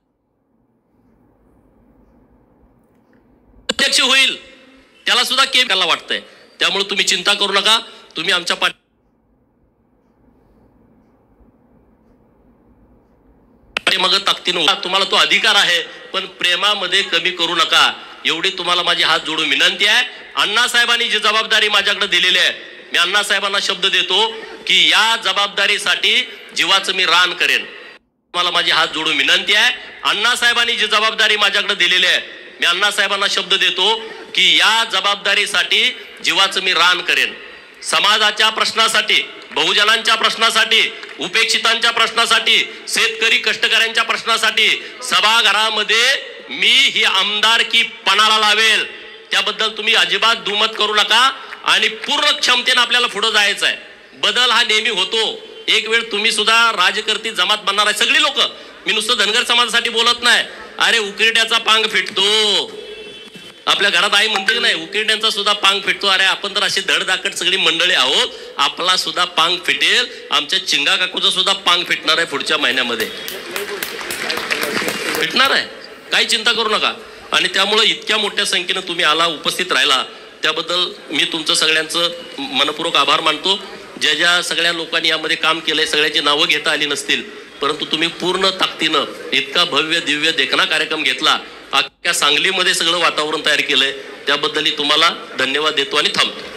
होईल, त्याला सुद्धा केम करायला वाटतंय. त्यामुळे तुम्ही चिंता करू नका, तुम्ही आमच्या मग ताकदीनं तुम्हाला तो अधिकार आहे, पण प्रेमामध्ये कमी करू नका, एवढी तुम्हाला माझी हात जोडून विनंती आहे. अण्णासाहेबांनी जी जबाबदारी माझ्याकडे दिलेली आहे, मी अण्णासाहेबांना शब्द देतो की या जबाबदारीसाठी जीवाचं मी रान करेन. मला माझी हात जोडून विनंती आहे. अण्णासाहेबांनी जी जबाबदारी माझ्याकडे दिलेली आहे, मी अण्णासाहेबांना शब्द देतो की या जबाबदारीसाठी जीवाचं मी रान करेन. समाजाच्या प्रश्नासाठी, बहुजनांच्या प्रश्नासाठी, उपेक्षितांच्या प्रश्नासाठी, शेतकरी कष्टकऱ्यांच्या प्रश्नासाठी सभागृहामध्ये मी ही आमदारकी पणाला लावेल. त्याबद्दल तुम्ही अजिबात दुमत करू नका आणि पूर्ण क्षमतेने आपल्याला पुढे जायचं आहे. बदल हा नेहमी होतो. एक वेळ तुम्ही सुद्धा राजकर्ती जमात बनणार आहे सगळी लोक. मी नुसतं धनगर समाजासाठी बोलत नाही. अरे उकिरड्याचा पांग फिटतो, आपल्या घरात आई म्हणते की नाही, उकिरड्यांचा सुद्धा पांग फिटतो. अरे आपण तर अशी धडधाकट सगळी मंडळी आहोत, आपला सुद्धा पांग फिटेल. आमच्या चिंगा काकूचा सुद्धा पांग फिटणार आहे पुढच्या महिन्यामध्ये, फिटणार आहे, काही चिंता करू नका. आणि त्यामुळे इतक्या मोठ्या संख्येनं तुम्ही आला, उपस्थित राहिला, त्याबद्दल मी तुमचं सगळ्यांचं मनपूर्वक आभार मानतो. ज्या सगळ्या लोकांनी यामध्ये काम केलंय सगळ्यांची नावं घेता आली नसतील, परंतु तुम्ही पूर्ण ताकदीनं इतका भव्य दिव्य देखणा कार्यक्रम घेतला, अख्ख्या सांगलीमध्ये सगळं वातावरण तयार केलंय, त्याबद्दलही तुम्हाला धन्यवाद देतो आणि थांबतो.